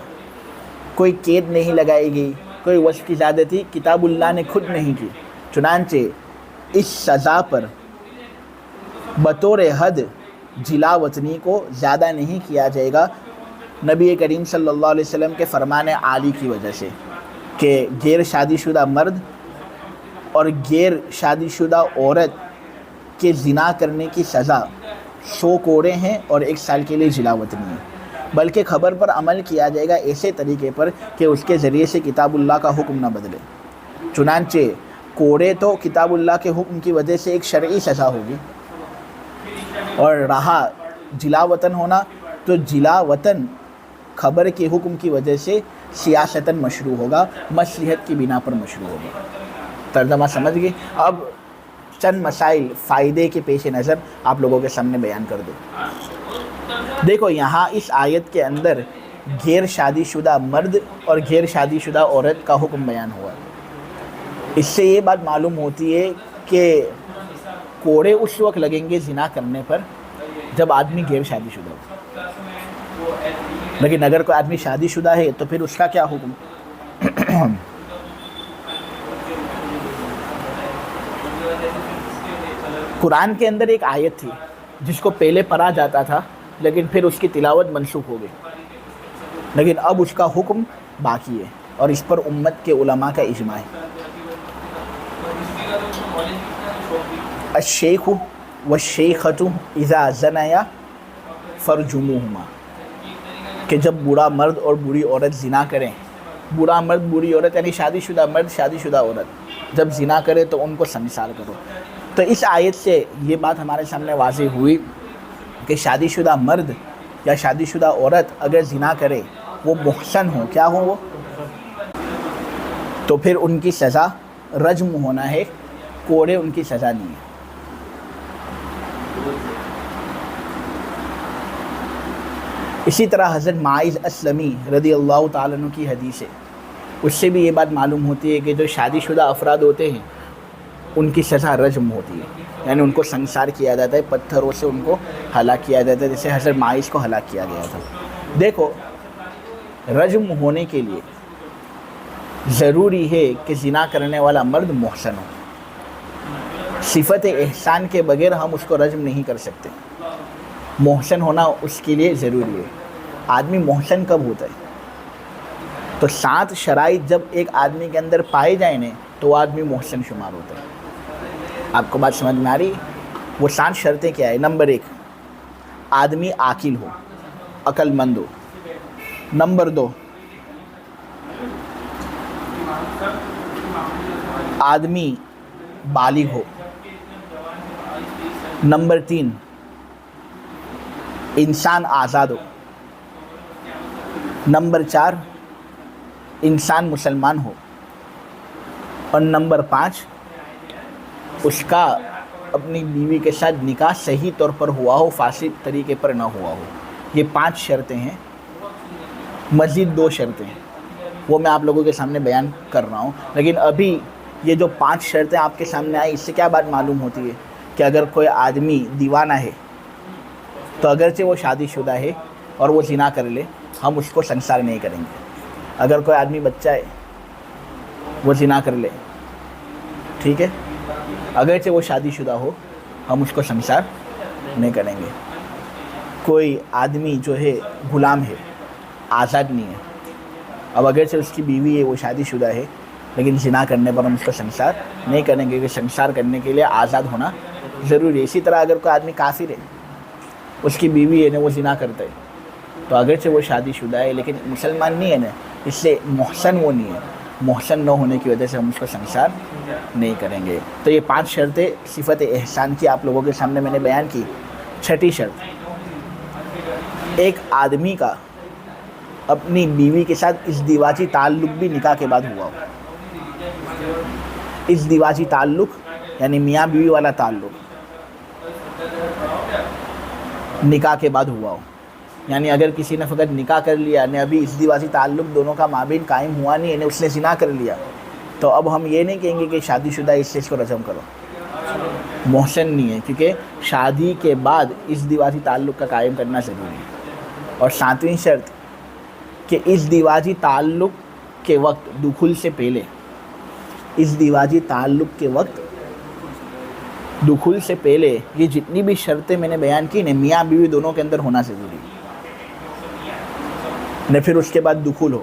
کوئی قید نہیں لگائی گئی، کوئی وصف کی زیادتی کتاب اللہ نے خود نہیں کی. چنانچہ اس سزا پر بطور حد جلا وطنی کو زیادہ نہیں کیا جائے گا، نبی کریم صلی اللہ علیہ وسلم کے فرمان عالی کی وجہ سے، کہ غیر شادی شدہ مرد اور غیر شادی شدہ عورت کے زنا کرنے کی سزا 100 کوڑے ہیں اور 1 سال کے لیے جلا وطنی ہے. بلکہ خبر پر عمل کیا جائے گا ایسے طریقے پر کہ اس کے ذریعے سے کتاب اللہ کا حکم نہ بدلے. چنانچہ کوڑے تو کتاب اللہ کے حکم کی وجہ سے ایک شرعی سزا ہوگی، اور رہا جلا وطن ہونا تو جلا وطن خبر کے حکم کی وجہ سے سیاستاً مشروع ہوگا، مصلحت کی بنا پر مشروع ہوگا. ترجمہ سمجھ گئے؟ اب چند مسائل فائدے کے پیش نظر آپ لوگوں کے سامنے بیان کر دوں. دیکھو، یہاں اس آیت کے اندر غیر شادی شدہ مرد اور غیر شادی شدہ عورت کا حکم بیان ہوا. اس سے یہ بات معلوم ہوتی ہے کہ کوڑے اس وقت لگیں گے زنا کرنے پر جب آدمی غیر شادی شدہ ہو، لیکن اگر کوئی آدمی شادی شدہ ہے تو پھر اس کا کیا حکم؟ قرآن کے اندر ایک آیت تھی جس کو پہلے پڑھا جاتا تھا لیکن پھر اس کی تلاوت منسوخ ہو گئی، لیکن اب اس کا حکم باقی ہے اور اس پر امت کے علماء کا اجماع ہے. الشیخ والشیخۃ اذا زنیا فرجموہما، کہ جب بوڑھا مرد اور بوڑھی عورت زنا کریں، بوڑھا مرد بوڑھی عورت یعنی شادی شدہ مرد شادی شدہ عورت جب زنا کرے تو ان کو سنسار کرو. تو اس آیت سے یہ بات ہمارے سامنے واضح ہوئی کہ شادی شدہ مرد یا شادی شدہ عورت اگر زنا کرے، وہ محسن ہو، کیا ہو وہ، تو پھر ان کی سزا رجم ہونا ہے، کوڑے ان کی سزا نہیں ہے. اسی طرح حضرت معاذ اسلمی رضی اللہ تعالیٰ عنہ کی حدیث ہے، اس سے بھی یہ بات معلوم ہوتی ہے کہ جو شادی شدہ افراد ہوتے ہیں ان کی سزا رجم ہوتی ہے، یعنی ان کو سنسار کیا جاتا ہے، پتھروں سے ان کو ہلاک کیا جاتا ہے، جیسے حضرت معاذ کو ہلاک کیا گیا تھا. دیکھو، رجم ہونے کے لیے ضروری ہے کہ زنا کرنے والا مرد محسن ہو. صفت احسان کے بغیر ہم اس کو رجم نہیں کر سکتے، محسن ہونا اس کے لیے ضروری ہے. آدمی محسن کب ہوتا ہے؟ تو 7 شرائط جب ایک آدمی کے اندر پائے جائیں نا تو وہ آدمی محسن شمار ہوتا ہے. آپ کو بات سمجھ میں آ رہی؟ وہ 7 شرطیں کیا ہے؟ نمبر 1، آدمی عاقل ہو، عقل مند ہو. نمبر 2، آدمی بالغ ہو. نمبر 3، انسان آزاد ہو. نمبر 4، انسان مسلمان ہو. اور نمبر 5، اس کا اپنی بیوی کے ساتھ نکاح صحیح طور پر ہوا ہو، فاسد طریقے پر نہ ہوا ہو. یہ 5 شرطیں ہیں. مزید 2 شرطیں ہیں، وہ میں آپ لوگوں کے سامنے بیان کر رہا ہوں. لیکن ابھی یہ جو 5 شرطیں آپ کے سامنے آئی، اس سے کیا بات معلوم ہوتی ہے کہ اگر کوئی آدمی دیوانہ ہے تو اگرچہ وہ شادی شدہ ہے اور وہ زنا کر لے، ہم اس کو سنسار نہیں کریں گے. اگر کوئی آدمی بچہ ہے، وہ زنا کر لے، ٹھیک ہے، اگرچہ وہ شادی شدہ ہو، ہم اس کو سنسار نہیں کریں گے. کوئی آدمی جو ہے غلام ہے، آزاد نہیں ہے، اب اگرچہ اس کی بیوی ہے، وہ شادی شدہ ہے، لیکن زنا کرنے پر ہم اس کو سنسار نہیں کریں گے، کہ سنسار کرنے کے لیے آزاد ہونا ضروری ہے. اسی طرح اگر کوئی آدمی کافر ہے، اس کی بیوی ہے نا، وہ زنا کرتا ہے، تو اگرچہ وہ شادی شدہ ہے لیکن مسلمان نہیں ہے نا، اس سے محسن وہ نہیں ہے. محسن نہ ہونے کی وجہ سے ہم اس کو سنسار نہیں کریں گے. تو یہ 5 شرطیں صفت احسان کی آپ لوگوں کے سامنے میں نے بیان کی. 6ٹھی شرط، ایک آدمی کا اپنی بیوی کے ساتھ ازدواجی تعلق بھی نکاح کے بعد ہوا ہو. ازدواجی تعلق یعنی میاں بیوی والا تعلق نکاح کے بعد ہوا ہو. یعنی اگر کسی نے فقط نکاح کر لیا نے، ابھی ازدواجی تعلق دونوں کا مابین قائم ہوا نہیں ہے، اس نے زنا کر لیا، تو اب ہم یہ نہیں کہیں گے کہ شادی شدہ اس سے اس کو رجم کرو. محسن نہیں ہے، کیونکہ شادی کے بعد ازدواجی تعلق کا قائم کرنا ضروری ہے. اور 7ویں شرط کہ ازدواجی تعلق کے وقت دخول سے پہلے، ازدواجی تعلق کے وقت دخول سے پہلے یہ جتنی بھی شرطیں میں نے بیان کی نا، میاں بیوی دونوں کے اندر ہونا ضروری ہے. نہ پھر اس کے بعد دخول ہو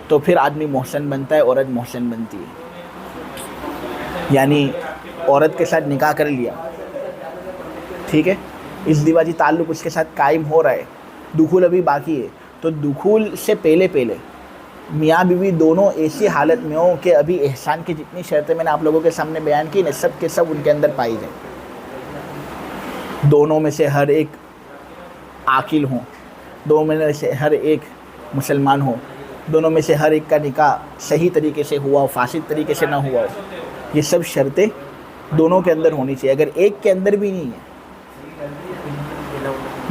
تو پھر آدمی محسن بنتا ہے، عورت محسن بنتی ہے. یعنی عورت کے ساتھ نکاح کر لیا، ٹھیک ہے، ازدواجی تعلق اس کے ساتھ قائم ہو رہا ہے، دخول ابھی باقی ہے، تو دخول سے پہلے میاں بیوی دونوں ایسی حالت میں ہوں کہ ابھی احسان کی جتنی شرطیں میں نے آپ لوگوں کے سامنے بیان کی نا، سب کے سب ان کے اندر پائی جائیں. دونوں میں سے ہر ایک عاقل ہوں، دونوں میں سے ہر ایک مسلمان ہو، دونوں میں سے ہر ایک کا نکاح صحیح طریقے سے ہوا ہو، فاسد طریقے سے نہ ہوا ہو. یہ سب شرطیں دونوں کے اندر ہونی چاہیے. اگر ایک کے اندر بھی نہیں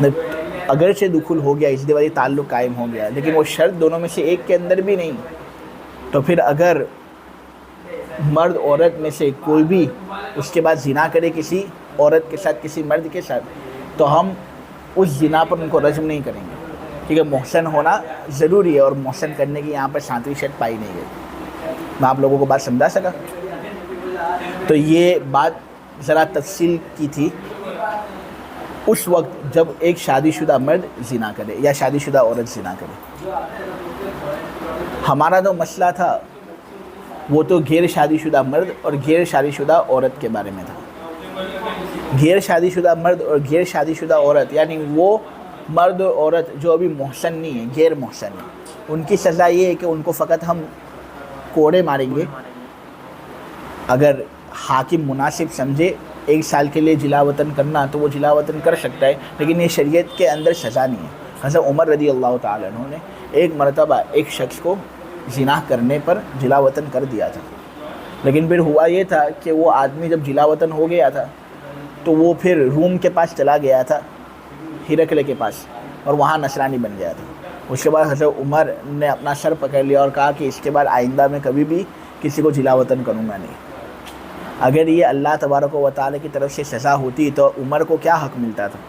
ہے، اگرچہ دخول ہو گیا، ازدواجی تعلق قائم ہو گیا، لیکن وہ شرط دونوں میں سے ایک کے اندر بھی نہیں، تو پھر اگر مرد عورت میں سے کوئی بھی اس کے بعد زنا کرے کسی عورت کے ساتھ، کسی مرد کے ساتھ، تو ہم اس زنا پر ان کو رجم نہیں کریں گے، کیونکہ محسن ہونا ضروری ہے، اور محسن کرنے کی یہاں پر 7ویں شرط پائی نہیں گئی. میں آپ لوگوں کو بات سمجھا سکا؟ تو یہ بات ذرا تفصیل کی تھی اس وقت جب ایک شادی شدہ مرد زنا کرے یا شادی شدہ عورت زنا کرے. ہمارا جو مسئلہ تھا وہ تو غیر شادی شدہ مرد اور غیر شادی شدہ عورت کے بارے میں تھا. غیر شادی شدہ مرد اور غیر شادی شدہ عورت یعنی وہ مرد اور عورت جو ابھی محسن نہیں ہے، غیر محسن ہے، ان کی سزا یہ ہے کہ ان کو فقط ہم کوڑے ماریں گے. اگر حاکم مناسب سمجھے 1 سال کے لیے جلا وطن کرنا تو وہ جلا وطن کر سکتا ہے، لیکن یہ شریعت کے اندر سزا نہیں ہے. حضرت عمر رضی اللہ تعالیٰ عنہ نے ایک مرتبہ ایک شخص کو زنا کرنے پر جلا وطن کر دیا تھا، لیکن پھر ہوا یہ تھا کہ وہ آدمی جب جلا وطن ہو گیا تھا تو وہ پھر روم کے پاس چلا گیا تھا، ہرقل کے پاس، اور وہاں نصرانی بن گیا تھا. اس کے بعد حضرت عمر نے اپنا سر پکڑ لیا اور کہا کہ اس کے بعد آئندہ میں کبھی بھی کسی کو جلا وطن کروں گا نہیں. اگر یہ اللہ تبارک و تعالی کی طرف سے سزا ہوتی تو عمر کو کیا حق ملتا تھا،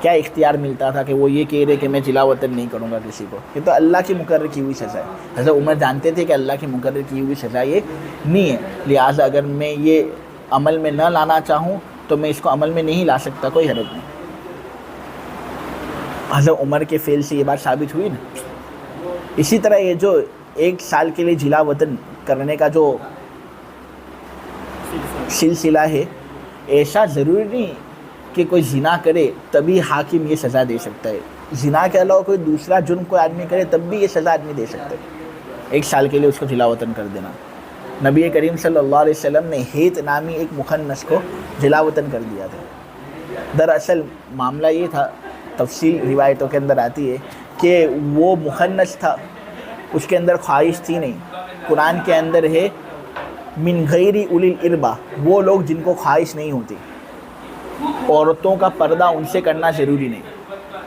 کیا اختیار ملتا تھا کہ وہ یہ کہہ رہے کہ میں جلا وطن نہیں کروں گا کسی کو؟ یہ تو اللہ کی مقرر کی ہوئی سزا ہے. حضرت عمر جانتے تھے کہ اللہ کی مقرر کی ہوئی سزا یہ نہیں ہے، لہٰذا اگر میں یہ عمل میں نہ لانا چاہوں تو میں اس کو عمل میں نہیں لا سکتا، کوئی حرج نہیں. حضرت عمر کے فعل سے یہ بات ثابت ہوئی نا. اسی طرح یہ جو 1 سال کے لیے جلا وطن کرنے کا جو سلسلہ ہے، ایسا ضروری نہیں کہ کوئی زنا کرے تبھی حاکم یہ سزا دے سکتا ہے. زنا کے علاوہ کوئی دوسرا جرم کوئی آدمی کرے تب بھی یہ سزا آدمی دے سکتا ہے، 1 سال کے لیے اس کو جلا وطن کر دینا. نبی کریم صلی اللہ علیہ وسلم نے ہیت نامی ایک مخنث کو جلا وطن کر دیا تھا. دراصل معاملہ یہ تھا، تفصیل روایتوں کے اندر آتی ہے کہ وہ مخنث تھا، اس کے اندر خواہش تھی نہیں. قرآن کے اندر ہے من غیر اولی الاربا، وہ لوگ جن کو خواہش نہیں ہوتی، عورتوں کا پردہ ان سے کرنا ضروری نہیں،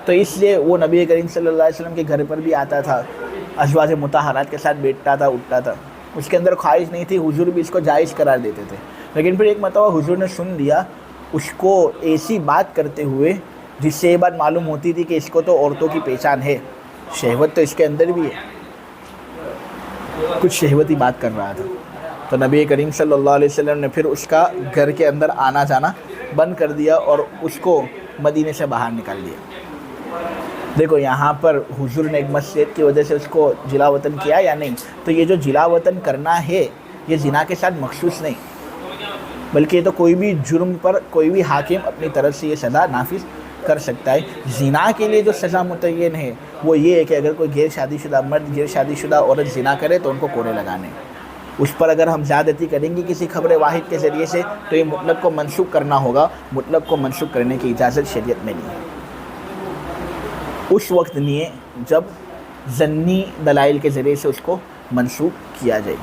تو اس لیے وہ نبی کریم صلی اللہ علیہ وسلم کے گھر پر بھی آتا تھا، ازواج مطہرات کے ساتھ بیٹھتا تھا، اٹھتا تھا، اس کے اندر خواہش نہیں تھی، حضور بھی اس کو جائز قرار دیتے تھے۔ لیکن پھر ایک مرتبہ حضور نے سن لیا اس کو ایسی بات کرتے ہوئے جس سے یہ بات معلوم ہوتی تھی کہ اس کو تو عورتوں کی پہچان ہے، شہوت تو اس کے اندر بھی ہے، کچھ شہوتی بات کر رہا تھا، تو نبی کریم صلی اللہ علیہ وسلم نے پھر اس کا گھر کے اندر آنا جانا بند کر دیا اور اس کو مدینے سے باہر نکال دیا۔ دیکھو یہاں پر حضور نے ایک مسئلہ کی وجہ سے اس کو جلا وطن کیا یا نہیں، تو یہ جو جلا وطن کرنا ہے یہ زنا کے ساتھ مخصوص نہیں، بلکہ یہ تو کوئی بھی جرم پر کوئی بھی حاکم اپنی طرف سے یہ سزا نافذ کر سکتا ہے۔ زنا کے لیے جو سزا متعین ہے وہ یہ ہے کہ اگر کوئی غیر شادی شدہ مرد غیر شادی شدہ عورت زنا کرے تو ان کو کوڑے لگانے، اس پر اگر ہم زیادتی کریں گے کسی خبر واحد کے ذریعے سے تو یہ مطلق کو منسوخ کرنا ہوگا، مطلق کو منسوخ کرنے کی اجازت شریعت میں نہیں ہے، اس وقت نہیں ہے جب ظنی دلائل کے ذریعے سے اس کو منسوخ کیا جائے۔